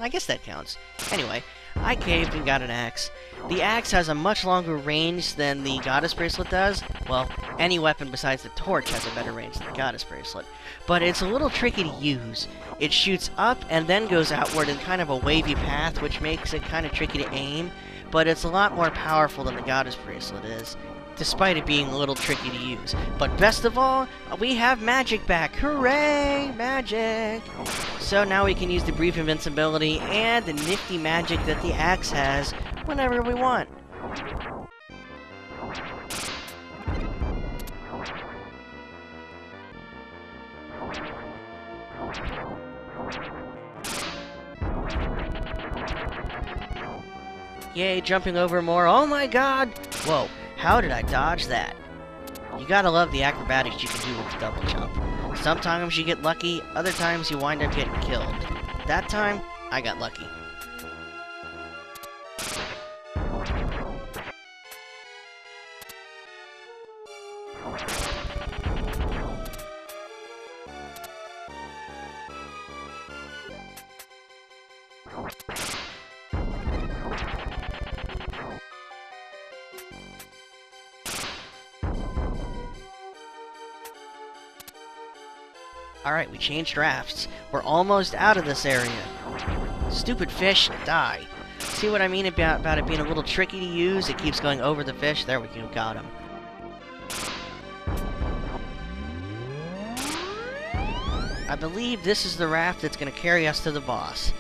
I guess that counts. Anyway, I caved and got an axe. The axe has a much longer range than the goddess bracelet does. Well, any weapon besides the torch has a better range than the goddess bracelet. But it's a little tricky to use. It shoots up and then goes outward in kind of a wavy path, which makes it kind of tricky to aim. But it's a lot more powerful than the goddess bracelet is, despite it being a little tricky to use. But best of all, we have magic back. Hooray! Magic! So now we can use the brief invincibility and the nifty magic that the axe has whenever we want. Yay, jumping over more. Oh my god! Whoa. How did I dodge that? You gotta love the acrobatics you can do with the double jump. Sometimes you get lucky, other times you wind up getting killed. That time, I got lucky. Alright, we changed rafts. We're almost out of this area. Stupid fish, die. See what I mean about it being a little tricky to use? It keeps going over the fish. There we go, got him. I believe this is the raft that's going to carry us to the boss.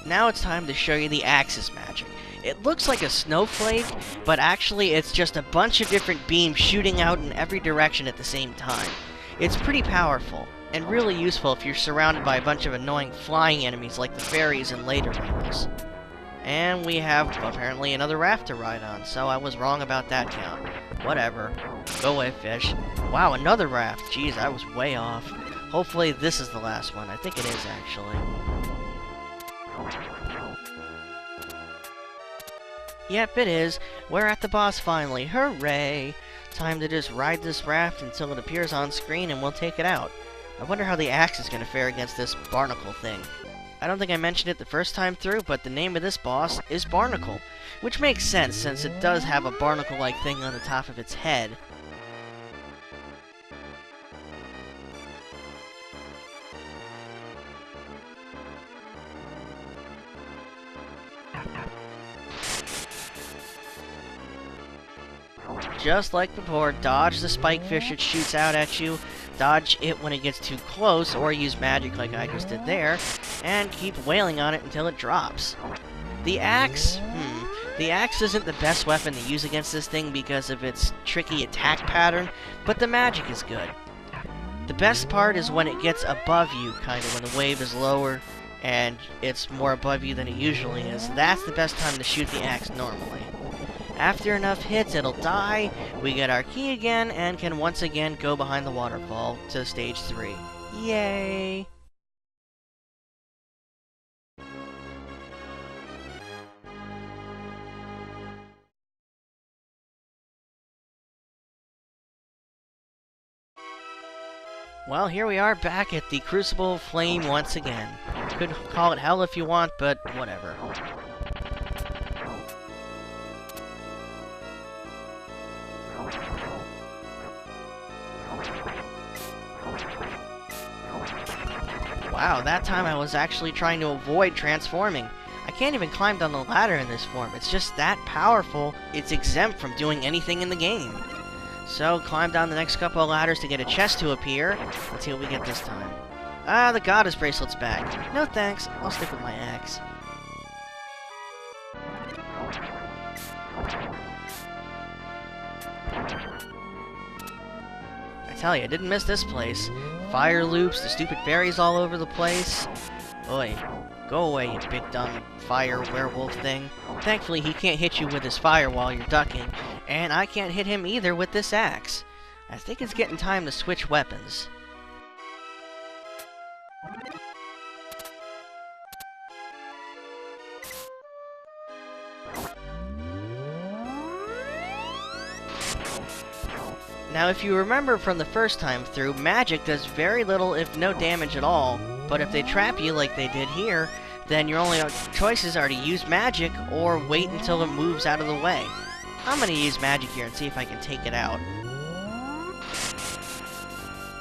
Now it's time to show you the axe's magic. It looks like a snowflake, but actually it's just a bunch of different beams shooting out in every direction at the same time. It's pretty powerful, and really useful if you're surrounded by a bunch of annoying flying enemies like the fairies in later levels. And we have, apparently, another raft to ride on, so I was wrong about that count. Whatever. Go away, fish. Wow, another raft! Jeez, I was way off. Hopefully this is the last one. I think it is, actually. Yep, it is. We're at the boss finally. Hooray! Time to just ride this raft until it appears on screen and we'll take it out. I wonder how the axe is going to fare against this barnacle thing. I don't think I mentioned it the first time through, but the name of this boss is Barnacle, which makes sense since it does have a barnacle-like thing on the top of its head. Just like before, dodge the spike fish it shoots out at you, dodge it when it gets too close, or use magic like I just did there, and keep wailing on it until it drops. The axe? The axe isn't the best weapon to use against this thing because of its tricky attack pattern, but the magic is good. The best part is when it gets above you, kind of, when the wave is lower and it's more above you than it usually is. That's the best time to shoot the axe normally. After enough hits, it'll die, we get our key again, and can once again go behind the waterfall to stage 3. Yay! Well, here we are back at the Crucible Flame once again. Could call it hell if you want, but whatever. Wow, that time I was actually trying to avoid transforming. I can't even climb down the ladder in this form. It's just that powerful, it's exempt from doing anything in the game. So, climb down the next couple of ladders to get a chest to appear. Let's see what we get this time. Ah, the goddess bracelet's back. No thanks, I'll stick with my axe. I tell you, I didn't miss this place. Fire loops, the stupid fairies all over the place. Oi, go away, you big dumb fire werewolf thing. Thankfully, he can't hit you with his fire while you're ducking, and I can't hit him either with this axe. I think it's getting time to switch weapons. Now, if you remember from the first time through, magic does very little if no damage at all, but if they trap you like they did here, then your only choices are to use magic or wait until it moves out of the way. I'm gonna use magic here and see if I can take it out.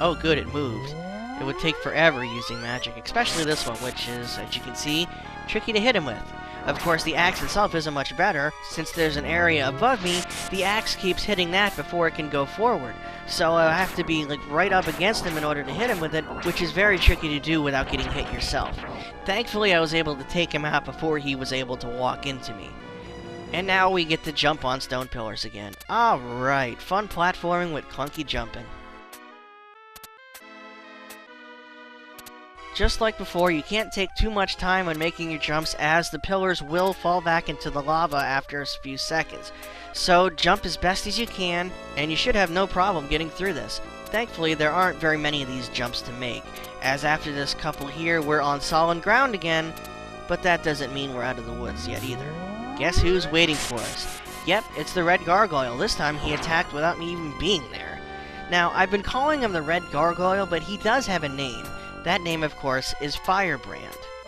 Oh good, it moved. It would take forever using magic, especially this one, which is, as you can see, tricky to hit him with. Of course, the axe itself isn't much better. Since there's an area above me, the axe keeps hitting that before it can go forward. So I have to be like right up against him in order to hit him with it, which is very tricky to do without getting hit yourself. Thankfully, I was able to take him out before he was able to walk into me. And now we get to jump on stone pillars again. Alright, fun platforming with clunky jumping. Just like before, you can't take too much time when making your jumps, as the pillars will fall back into the lava after a few seconds. So jump as best as you can, and you should have no problem getting through this. Thankfully, there aren't very many of these jumps to make, as after this couple here, we're on solid ground again, but that doesn't mean we're out of the woods yet either. Guess who's waiting for us? Yep, it's the red gargoyle. This time he attacked without me even being there. Now, I've been calling him the red gargoyle, but he does have a name. That name, of course, is Firebrand.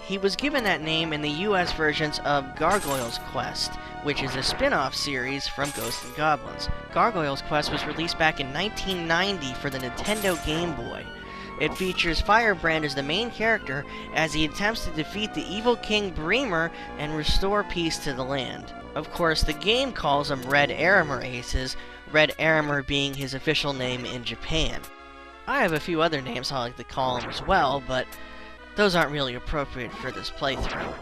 He was given that name in the US versions of Gargoyle's Quest, which is a spin-off series from Ghosts and Goblins. Gargoyle's Quest was released back in 1990 for the Nintendo Game Boy. It features Firebrand as the main character as he attempts to defeat the evil King Bremer and restore peace to the land. Of course, the game calls him Red Arimer Aces, Red Arimer being his official name in Japan. I have a few other names I like to call him as well, but those aren't really appropriate for this playthrough.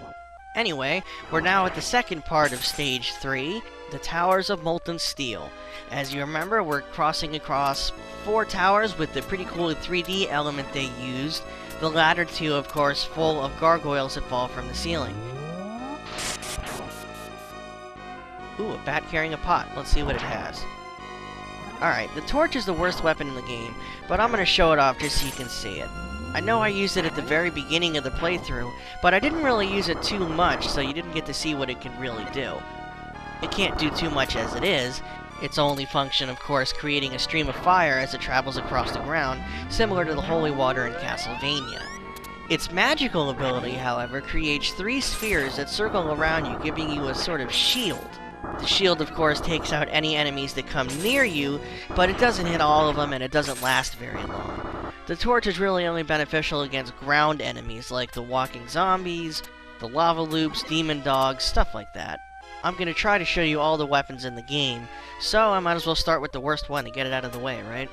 Anyway, we're now at the second part of Stage 3, the Towers of Molten Steel. As you remember, we're crossing across 4 towers with the pretty cool 3D element they used, the latter two, of course, full of gargoyles that fall from the ceiling. Ooh, a bat carrying a pot. Let's see what it has. Alright, the torch is the worst weapon in the game, but I'm going to show it off just so you can see it. I know I used it at the very beginning of the playthrough, but I didn't really use it too much, so you didn't get to see what it can really do. It can't do too much as it is. Its only function, of course, creating a stream of fire as it travels across the ground, similar to the holy water in Castlevania. Its magical ability, however, creates 3 spheres that circle around you, giving you a sort of shield. The shield, of course, takes out any enemies that come near you, but it doesn't hit all of them and it doesn't last very long. The torch is really only beneficial against ground enemies like the walking zombies, the lava loops, demon dogs, stuff like that. I'm going to try to show you all the weapons in the game, so I might as well start with the worst one to get it out of the way, right?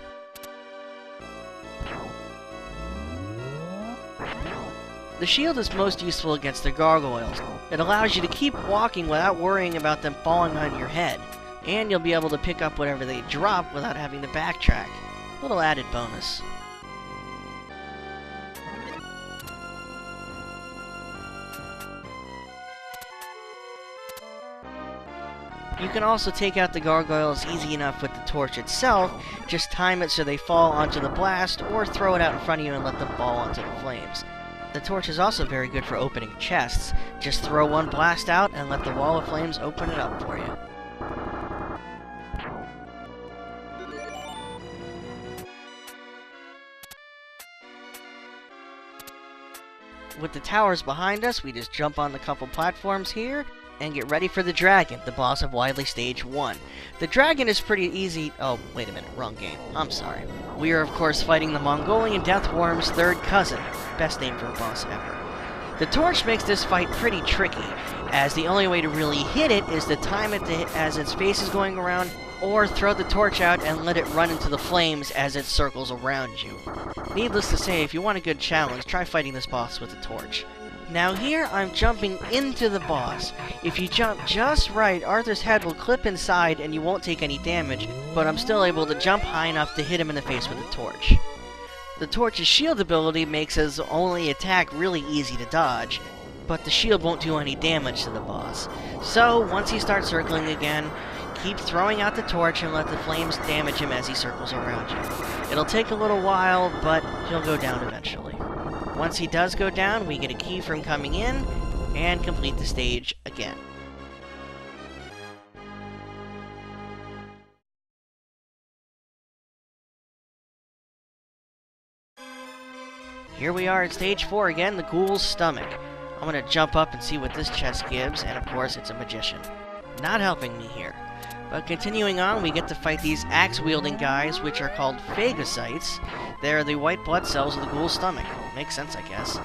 The shield is most useful against the gargoyles. It allows you to keep walking without worrying about them falling on your head, and you'll be able to pick up whatever they drop without having to backtrack. Little added bonus. You can also take out the gargoyles easy enough with the torch itself, just time it so they fall onto the blast, or throw it out in front of you and let them fall onto the flames. The torch is also very good for opening chests. Just throw one blast out and let the wall of flames open it up for you. With the towers behind us, we just jump on the couple platforms here and get ready for the dragon, the boss of Wily Stage 1. The dragon is pretty easy— oh, wait a minute, wrong game. I'm sorry. We are, of course, fighting the Mongolian Deathworm's third cousin. Best name for a boss ever. The torch makes this fight pretty tricky, as the only way to really hit it is to time it as its face is going around, or throw the torch out and let it run into the flames as it circles around you. Needless to say, if you want a good challenge, try fighting this boss with a torch. Now here, I'm jumping into the boss. If you jump just right, Arthur's head will clip inside and you won't take any damage, but I'm still able to jump high enough to hit him in the face with a torch. The torch's shield ability makes his only attack really easy to dodge, but the shield won't do any damage to the boss. So, once he starts circling again, keep throwing out the torch and let the flames damage him as he circles around you. It'll take a little while, but he'll go down eventually. Once he does go down, we get a key from coming in, and complete the stage again. Here we are at stage 4 again, the ghoul's stomach. I'm gonna jump up and see what this chest gives, and of course it's a magician. Not helping me here. But continuing on, we get to fight these axe-wielding guys, which are called phagocytes. They're the white blood cells of the ghoul's stomach. Makes sense, I guess.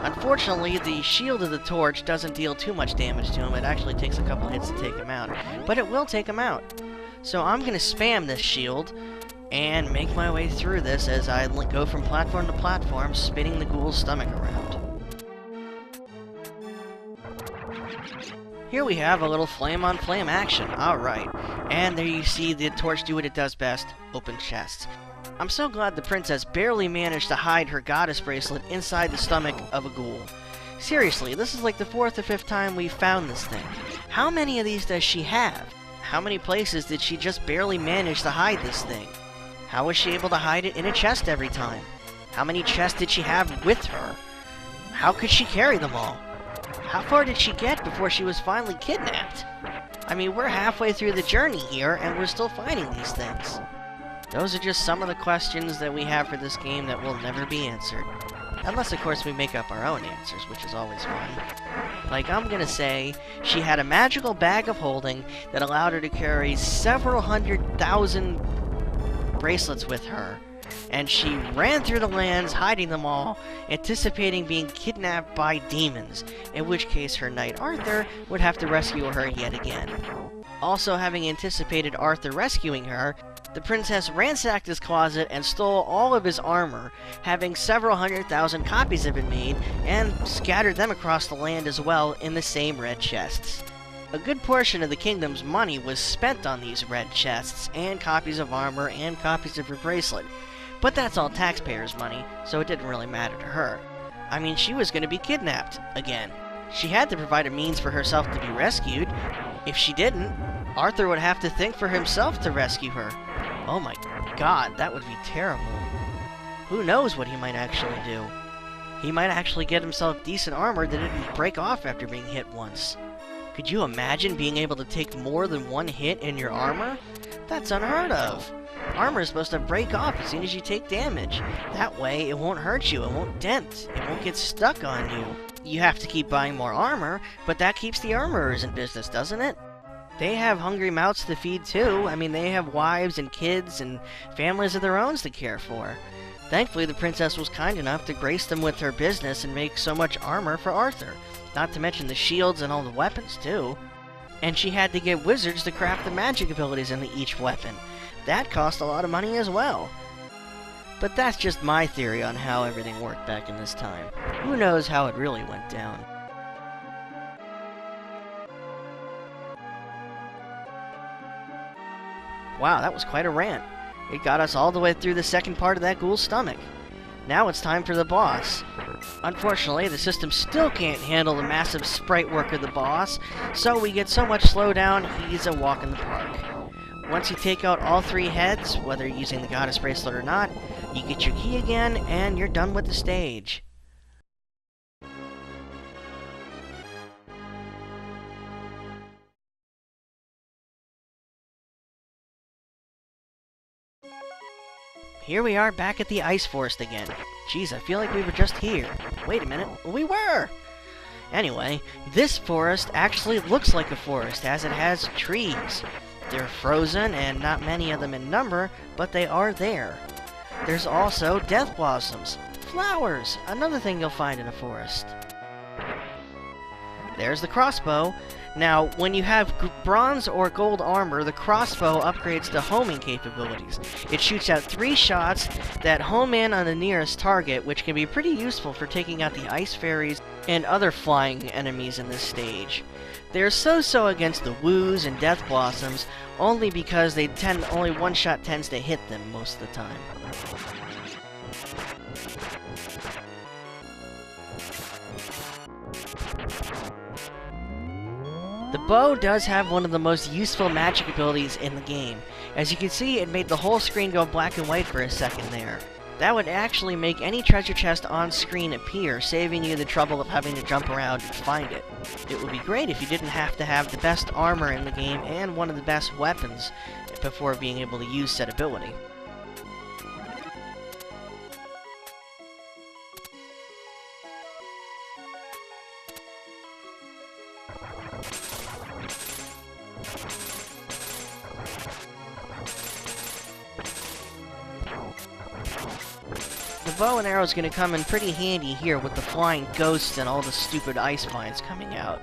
Unfortunately, the shield of the torch doesn't deal too much damage to him. It actually takes a couple hits to take him out. But it will take him out. So I'm gonna spam this shield and make my way through this as I go from platform to platform, spinning the ghoul's stomach around. Here we have a little flame-on-flame action. Alright. And there you see the torch do what it does best, open chests. I'm so glad the princess barely managed to hide her goddess bracelet inside the stomach of a ghoul. Seriously, this is like the 4th or 5th time we've found this thing. How many of these does she have? How many places did she just barely manage to hide this thing? How was she able to hide it in a chest every time? How many chests did she have with her? How could she carry them all? How far did she get before she was finally kidnapped? I mean, we're halfway through the journey here, and we're still fighting these things. Those are just some of the questions that we have for this game that will never be answered. Unless, of course, we make up our own answers, which is always fun. Like, I'm gonna say, she had a magical bag of holding that allowed her to carry several 100,000 bracelets with her, and she ran through the lands, hiding them all, anticipating being kidnapped by demons, in which case her knight Arthur would have to rescue her yet again. Also, having anticipated Arthur rescuing her, the princess ransacked his closet and stole all of his armor, having several 100,000 copies of it made, and scattered them across the land as well in the same red chests. A good portion of the kingdom's money was spent on these red chests, and copies of armor, and copies of her bracelet. But that's all taxpayers' money, so it didn't really matter to her. I mean, she was going to be kidnapped, again. She had to provide a means for herself to be rescued. If she didn't, Arthur would have to think for himself to rescue her. Oh my god, that would be terrible. Who knows what he might actually do? He might actually get himself decent armor that didn't break off after being hit once. Could you imagine being able to take more than one hit in your armor? That's unheard of. Armor is supposed to break off as soon as you take damage. That way, it won't hurt you, it won't dent, it won't get stuck on you. You have to keep buying more armor, but that keeps the armorers in business, doesn't it? They have hungry mouths to feed too. I mean, they have wives and kids and families of their own to care for. Thankfully, the princess was kind enough to grace them with her business and make so much armor for Arthur. Not to mention the shields and all the weapons too. And she had to get wizards to craft the magic abilities into each weapon. That cost a lot of money as well. But that's just my theory on how everything worked back in this time. Who knows how it really went down. Wow, that was quite a rant. It got us all the way through the second part of that ghoul's stomach. Now it's time for the boss. Unfortunately, the system still can't handle the massive sprite work of the boss, so we get so much slowdown, he's a walk in the park. Once you take out all 3 heads, whether you're using the goddess bracelet or not, you get your key again, and you're done with the stage. Here we are back at the ice forest again. Jeez, I feel like we were just here. Wait a minute, we were! Anyway, this forest actually looks like a forest, as it has trees. They're frozen, and not many of them in number, but they are there. There's also death blossoms, flowers, another thing you'll find in a forest. There's the crossbow. Now, when you have bronze or gold armor, the crossbow upgrades to homing capabilities. It shoots out 3 shots that home in on the nearest target, which can be pretty useful for taking out the ice fairies and other flying enemies in this stage. They're so-so against the woos and death blossoms, only because only one shot tends to hit them most of the time. The bow does have one of the most useful magic abilities in the game. As you can see, it made the whole screen go black and white for a second there. That would actually make any treasure chest on screen appear, saving you the trouble of having to jump around and find it. It would be great if you didn't have to have the best armor in the game and one of the best weapons before being able to use said ability. The bow and arrow is going to come in pretty handy here with the flying ghosts and all the stupid ice vines coming out.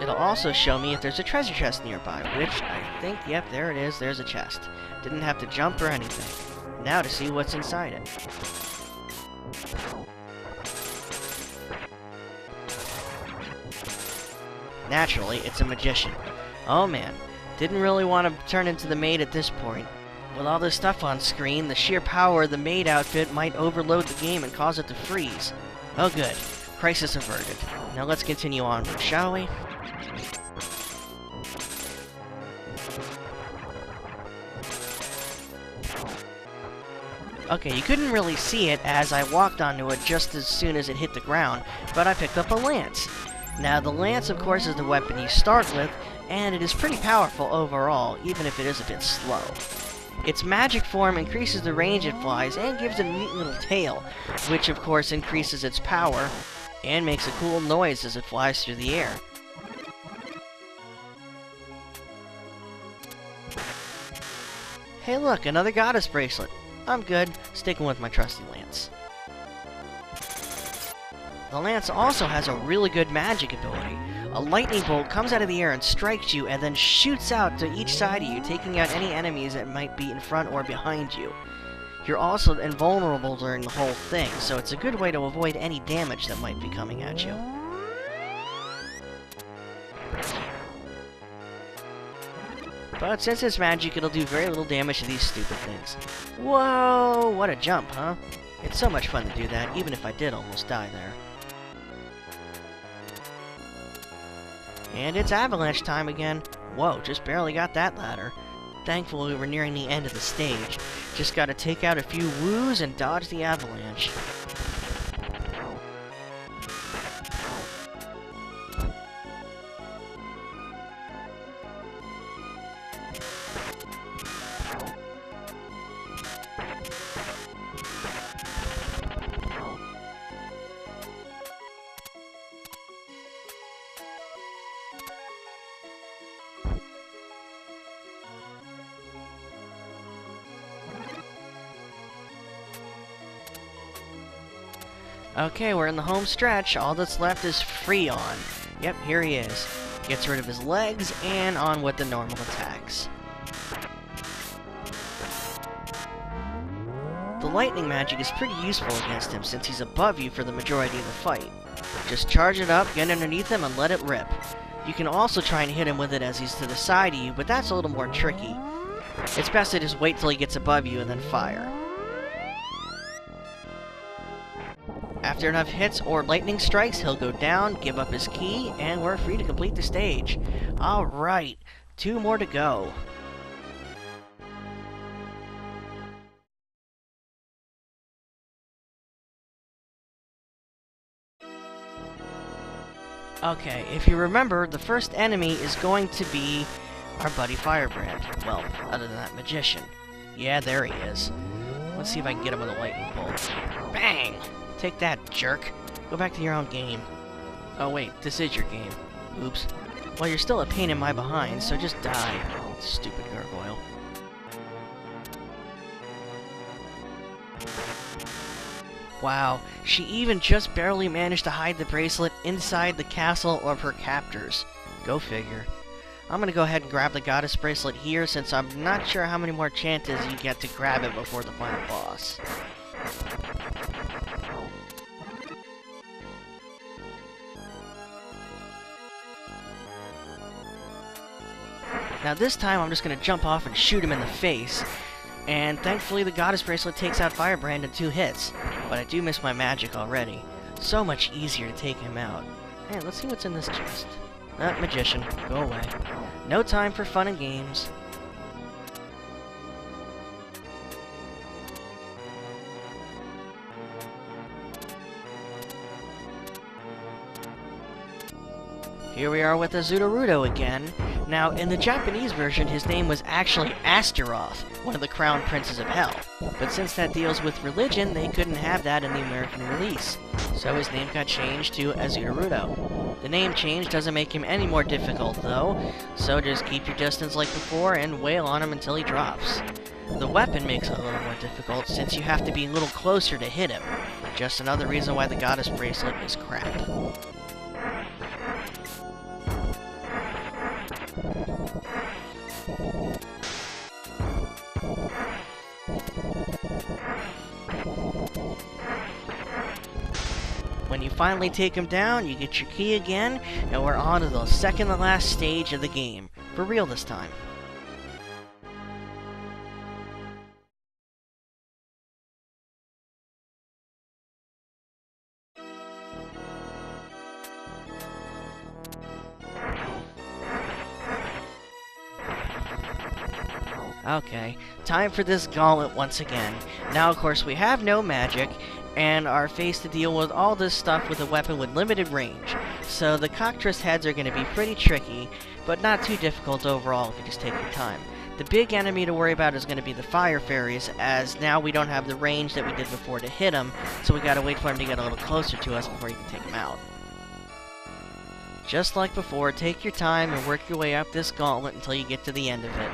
It'll also show me if there's a treasure chest nearby, which I think, yep, there it is, there's a chest. Didn't have to jump or anything. Now to see what's inside it. Naturally, it's a magician. Oh man, didn't really want to turn into the maid at this point. With all this stuff on screen, the sheer power of the maid outfit might overload the game and cause it to freeze. Oh good, crisis averted. Now let's continue onward, shall we? Okay, you couldn't really see it as I walked onto it just as soon as it hit the ground, but I picked up a lance. Now, the lance, of course, is the weapon you start with, and it is pretty powerful overall, even if it is a bit slow. Its magic form increases the range it flies and gives it a neat little tail, which, of course, increases its power and makes a cool noise as it flies through the air. Hey look, another goddess bracelet. I'm good, sticking with my trusty lance. The lance also has a really good magic ability. A lightning bolt comes out of the air and strikes you and then shoots out to each side of you, taking out any enemies that might be in front or behind you. You're also invulnerable during the whole thing, so it's a good way to avoid any damage that might be coming at you. But since it's magic, it'll do very little damage to these stupid things. Whoa, what a jump, huh? It's so much fun to do that, even if I did almost die there. And it's avalanche time again. Whoa, just barely got that ladder. Thankfully, we're nearing the end of the stage. Just gotta take out a few woos and dodge the avalanche. Okay, we're in the home stretch. All that's left is Freon. Yep, here he is. Gets rid of his legs, and on with the normal attacks. The lightning magic is pretty useful against him since he's above you for the majority of the fight. Just charge it up, get underneath him, and let it rip. You can also try and hit him with it as he's to the side of you, but that's a little more tricky. It's best to just wait till he gets above you and then fire. After enough hits or lightning strikes, he'll go down, give up his key, and we're free to complete the stage. Alright, 2 more to go. Okay, if you remember, the first enemy is going to be our buddy Firebrand. Well, other than that magician. Yeah, there he is. Let's see if I can get him with a lightning bolt. Bang! Take that, jerk. Go back to your own game. Oh wait, this is your game. Oops. Well, you're still a pain in my behind, so just die. Stupid gargoyle. Wow, she even just barely managed to hide the bracelet inside the castle of her captors. Go figure. I'm gonna go ahead and grab the goddess bracelet here, since I'm not sure how many more chances you get to grab it before the final boss. Now this time I'm just going to jump off and shoot him in the face, and thankfully the goddess bracelet takes out Firebrand in 2 hits, but I do miss my magic already. So much easier to take him out. Hey, let's see what's in this chest. Magician, go away. No time for fun and games. Here we are with Azuruto again. Now, in the Japanese version, his name was actually Astaroth, one of the crown princes of hell. But since that deals with religion, they couldn't have that in the American release. So his name got changed to Azuruto. The name change doesn't make him any more difficult, though, so just keep your distance like before and wail on him until he drops. The weapon makes it a little more difficult since you have to be a little closer to hit him. Just another reason why the goddess bracelet is crap. When you finally take him down, you get your key again, and we're on to the second to last stage of the game. For real this time. Okay, time for this gauntlet once again. Now, of course, we have no magic, and are faced to deal with all this stuff with a weapon with limited range. So the cockatrice heads are going to be pretty tricky, but not too difficult overall if you just take your time. The big enemy to worry about is going to be the fire fairies, as now we don't have the range that we did before to hit them, so we gotta wait for them to get a little closer to us before you can take them out. Just like before, take your time and work your way up this gauntlet until you get to the end of it.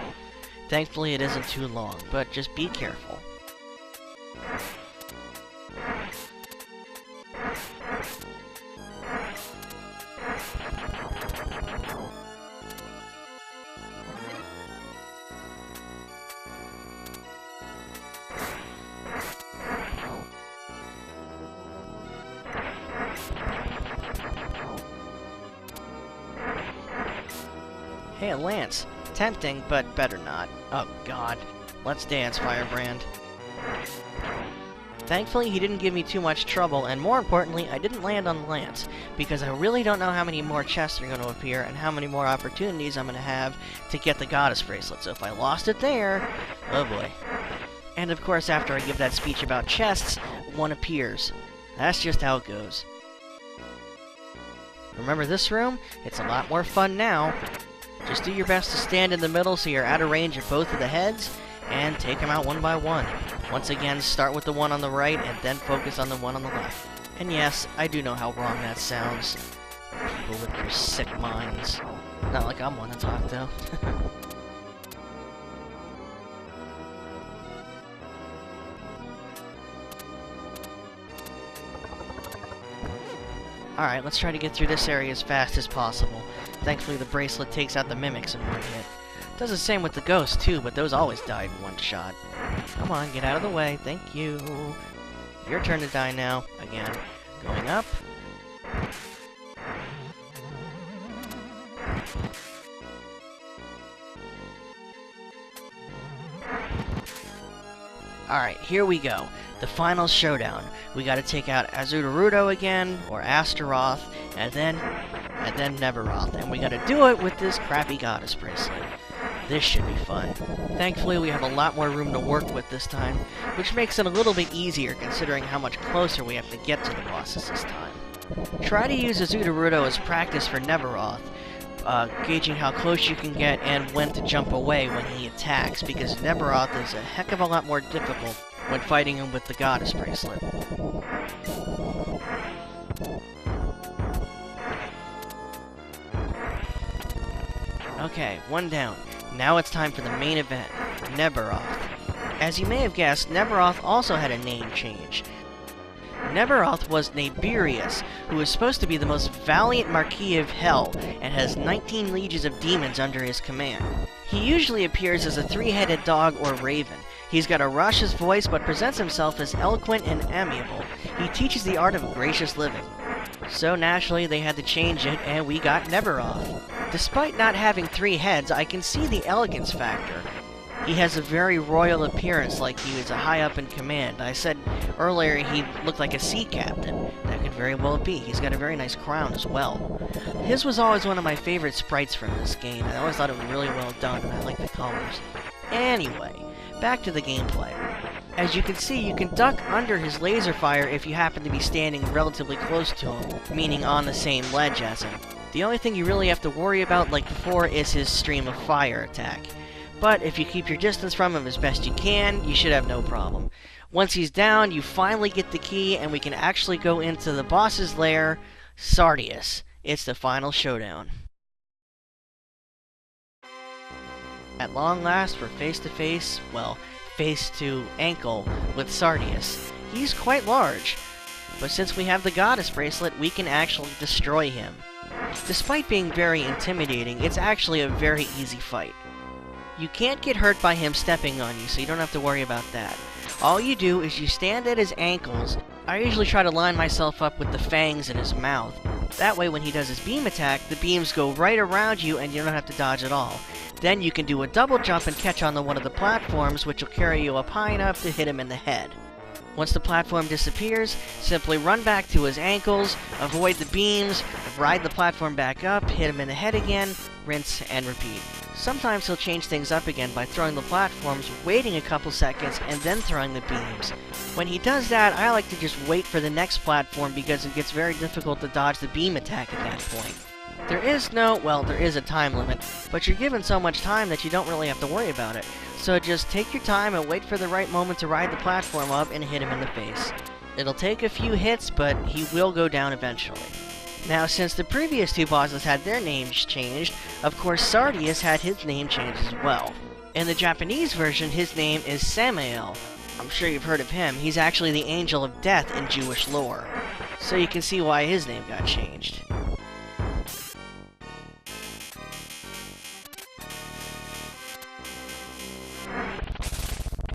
Thankfully, it isn't too long, but just be careful. Hey, a lance. Tempting, but better not. Oh god. Let's dance, Firebrand. Thankfully, he didn't give me too much trouble, and more importantly, I didn't land on the lance, because I really don't know how many more chests are going to appear, and how many more opportunities I'm going to have to get the goddess bracelet, so if I lost it there, oh boy. And of course, after I give that speech about chests, one appears. That's just how it goes. Remember this room? It's a lot more fun now. Just do your best to stand in the middle so you're out of range of both of the heads, and take them out one by one. Once again, start with the one on the right, and then focus on the one on the left. And yes, I do know how wrong that sounds. People with their sick minds. Not like I'm one to talk, though. Alright, let's try to get through this area as fast as possible. Thankfully, the bracelet takes out the mimics in one hit. Does the same with the ghosts, too, but those always died in one shot. Come on, get out of the way. Thank you. Your turn to die now. Again. Going up. Alright, here we go. The final showdown. We gotta take out Azurudo again, or Astaroth, and then Neveroth. And we gotta do it with this crappy goddess bracelet. This should be fun. Thankfully, we have a lot more room to work with this time, which makes it a little bit easier considering how much closer we have to get to the bosses this time. Try to use Azurudo as practice for Neveroth, gauging how close you can get and when to jump away when he attacks, because Neveroth is a heck of a lot more difficult when fighting him with the goddess bracelet. Okay, one down. Now it's time for the main event, Neveroth. As you may have guessed, Neveroth also had a name change. Neveroth was Naberius, who is supposed to be the most valiant Marquis of Hell, and has 19 legions of demons under his command. He usually appears as a three-headed dog or raven. He's got a raucous voice, but presents himself as eloquent and amiable. He teaches the art of gracious living. So naturally, they had to change it, and we got Neveroth. Despite not having three heads, I can see the elegance factor. He has a very royal appearance, like he was a high up in command. I said earlier he looked like a sea captain. That could very well be. He's got a very nice crown as well. His was always one of my favorite sprites from this game. I always thought it was really well done, and I like the colors. Anyway, back to the gameplay. As you can see, you can duck under his laser fire if you happen to be standing relatively close to him, meaning on the same ledge as him. The only thing you really have to worry about, like before, is his stream of fire attack. But if you keep your distance from him as best you can, you should have no problem. Once he's down, you finally get the key, and we can actually go into the boss's lair, Sardius. It's the final showdown. At long last, we're face to face, well, face to ankle with Sardius. He's quite large, but since we have the Goddess Bracelet, we can actually destroy him. Despite being very intimidating, it's actually a very easy fight. You can't get hurt by him stepping on you, so you don't have to worry about that. All you do is you stand at his ankles. I usually try to line myself up with the fangs in his mouth. That way when he does his beam attack, the beams go right around you and you don't have to dodge at all. Then you can do a double jump and catch onto one of the platforms, which will carry you up high enough to hit him in the head. Once the platform disappears, simply run back to his ankles, avoid the beams, ride the platform back up, hit him in the head again, rinse and repeat. Sometimes he'll change things up again by throwing the platforms, waiting a couple seconds, and then throwing the beams. When he does that, I like to just wait for the next platform because it gets very difficult to dodge the beam attack at that point. There is a time limit, but you're given so much time that you don't really have to worry about it. So just take your time and wait for the right moment to ride the platform up and hit him in the face. It'll take a few hits, but he will go down eventually. Now, since the previous two bosses had their names changed, of course Sardius had his name changed as well. In the Japanese version, his name is Samael. I'm sure you've heard of him. He's actually the Angel of Death in Jewish lore. So you can see why his name got changed.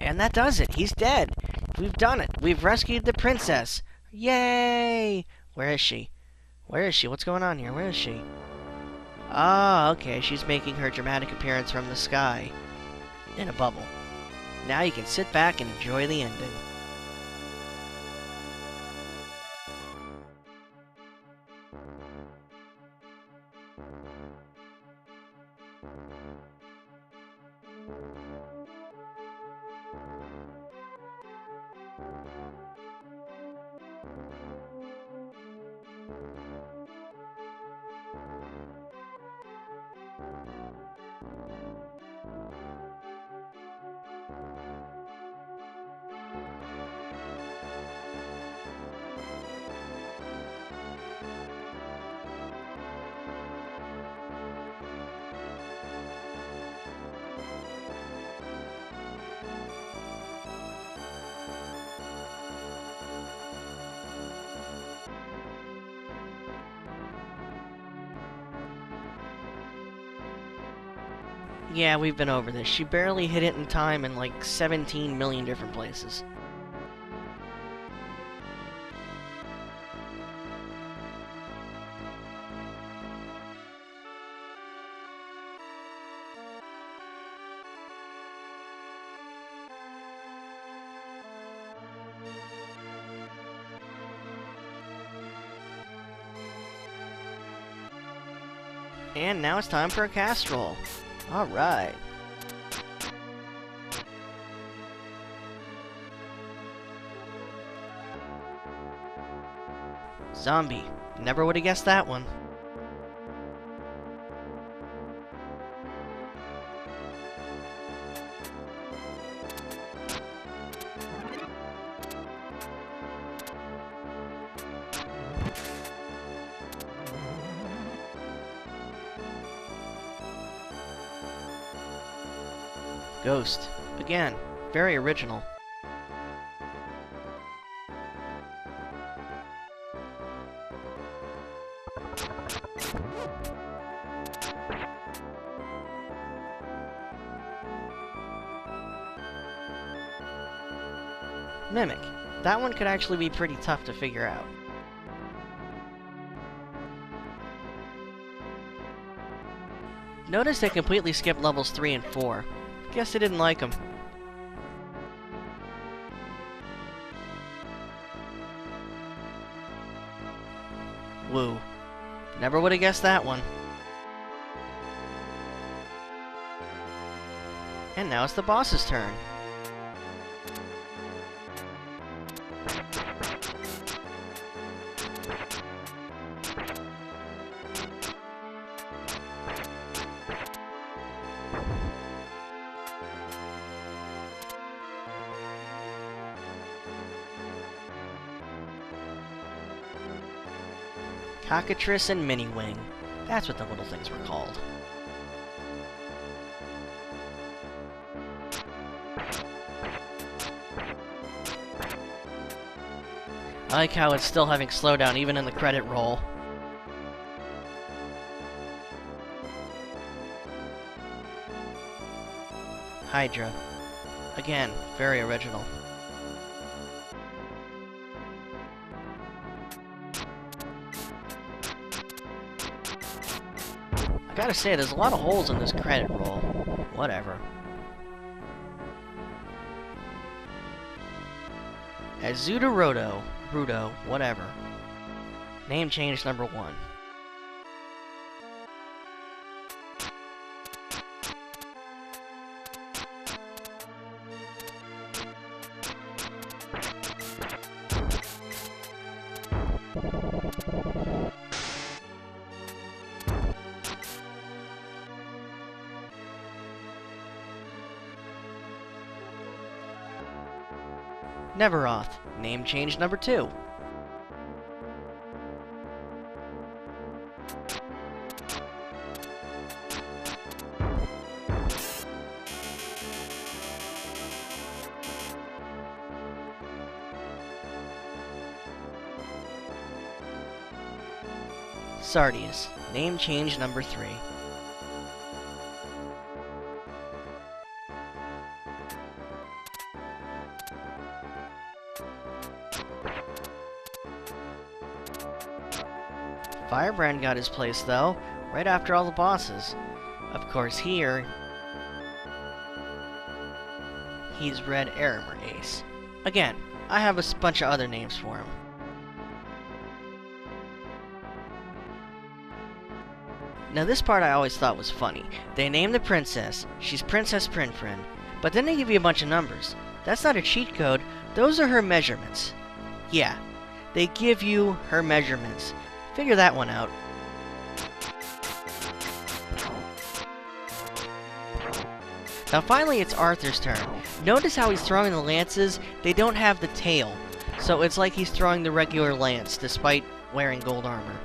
And that does it. He's dead. We've done it. We've rescued the princess. Yay! Where is she? Where is she? What's going on here? Where is she? Ah, okay. She's making her dramatic appearance from the sky. In a bubble. Now you can sit back and enjoy the ending. Yeah, we've been over this. She barely hit it in time in like 17 million different places. And now it's time for a cast roll. Alright. Zombie. Never would have guessed that one. Ghost. Again, very original. Mimic. That one could actually be pretty tough to figure out. Notice they completely skipped levels 3 and 4. Guess they didn't like them. Woo. Never would have guessed that one. And now it's the boss's turn. Cockatrice and Mini-Wing. That's what the little things were called. I like how it's still having slowdown even in the credit roll. Hydra. Again, very original. I gotta say, there's a lot of holes in this credit roll. Whatever. Azudorodo. Rudo. Whatever. Name change number 1. Neveroth. Name change number 2. Sardius. Name change number 3. Firebrand got his place, though, right after all the bosses. Of course, here, he's Red Erimer Ace. Again, I have a bunch of other names for him. Now this part I always thought was funny. They name the princess, she's Princess Prinprin, but then they give you a bunch of numbers. That's not a cheat code, those are her measurements. Yeah, they give you her measurements. Figure that one out. Now finally it's Arthur's turn. Notice how he's throwing the lances, they don't have the tail. So it's like he's throwing the regular lance, despite wearing gold armor.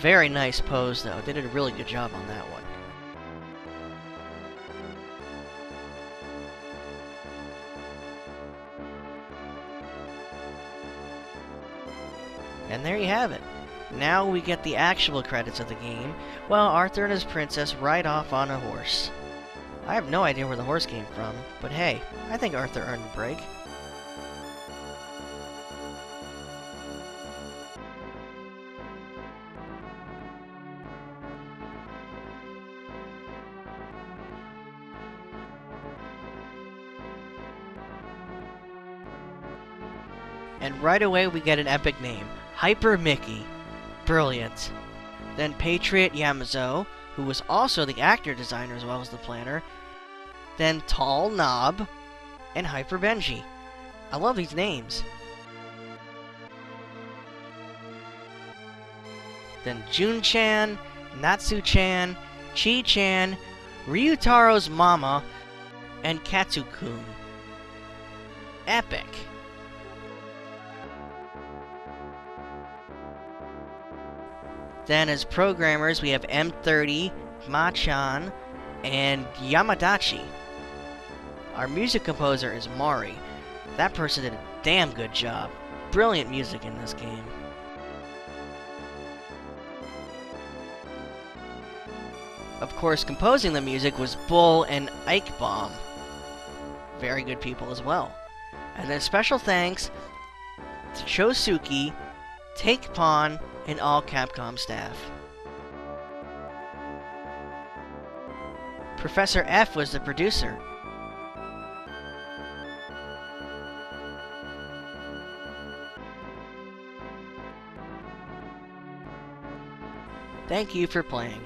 Very nice pose, though. They did a really good job on that one. And there you have it. Now we get the actual credits of the game, while Arthur and his princess ride off on a horse. I have no idea where the horse came from, but hey, I think Arthur earned a break. And right away we get an epic name, Hyper Mickey. Brilliant. Then Patriot Yamazo, who was also the actor designer as well as the planner. Then Tall Knob, and Hyper Benji. I love these names. Then Jun-chan, Natsu-chan, Chi-chan, Ryutaro's mama, and Katsu-kun. Epic. Then as programmers we have M30, Ma-chan, and Yamadachi. Our music composer is Mari. That person did a damn good job. Brilliant music in this game. Of course, composing the music was Bull and Eichbaum. Very good people as well. And then special thanks to Chosuke, Take Pawn, and all Capcom staff. Professor F was the producer. Thank you for playing.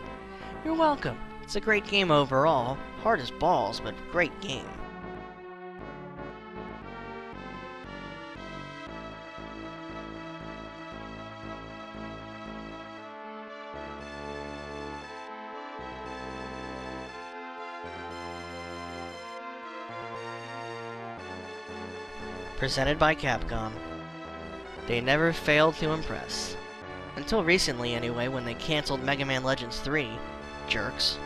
You're welcome. It's a great game overall. Hard as balls, but great game. Presented by Capcom. They never failed to impress. Until recently, anyway, when they canceled Mega Man Legends 3. jerks.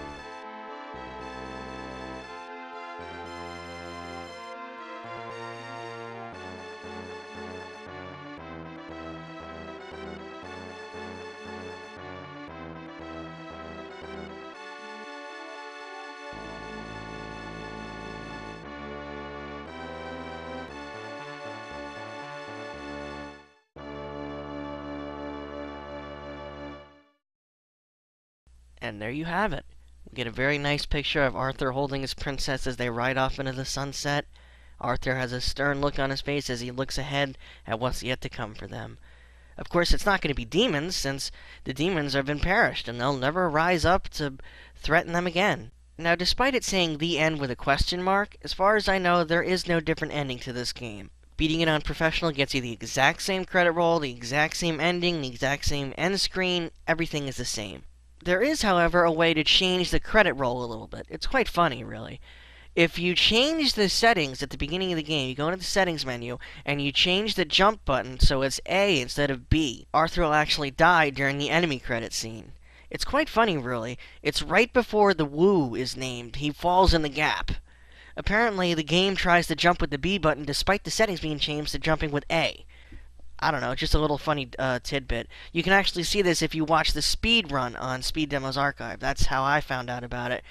And there you have it. We get a very nice picture of Arthur holding his princess as they ride off into the sunset. Arthur has a stern look on his face as he looks ahead at what's yet to come for them. Of course, it's not going to be demons, since the demons have been perished, and they'll never rise up to threaten them again. Now, despite it saying the end with a question mark, as far as I know, there is no different ending to this game. Beating it on Professional gets you the exact same credit roll, the exact same ending, the exact same end screen, everything is the same. There is, however, a way to change the credit roll a little bit. It's quite funny, really. If you change the settings at the beginning of the game, you go into the settings menu, and you change the jump button so it's A instead of B, Arthur will actually die during the enemy credit scene. It's quite funny, really. It's right before the woo is named. He falls in the gap. Apparently, the game tries to jump with the B button despite the settings being changed to jumping with A. I don't know, just a little funny tidbit. You can actually see this if you watch the speed run on Speed Demos Archive. That's how I found out about it.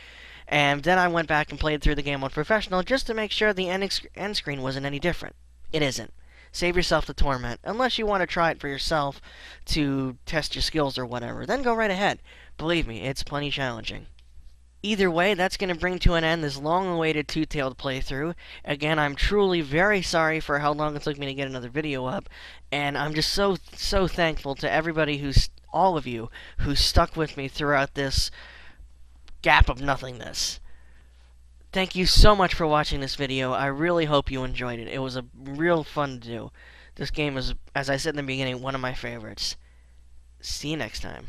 And then I went back and played through the game on Professional just to make sure the end screen wasn't any different. It isn't. Save yourself the torment. Unless you want to try it for yourself to test your skills or whatever, then go right ahead. Believe me, it's plenty challenging. Either way, that's going to bring to an end this long-awaited two-tailed playthrough. Again, I'm truly very sorry for how long it took me to get another video up, and I'm just so thankful to everybody all of you, who stuck with me throughout this gap of nothingness. Thank you so much for watching this video. I really hope you enjoyed it. It was a real fun to do. This game is, as I said in the beginning, one of my favorites. See you next time.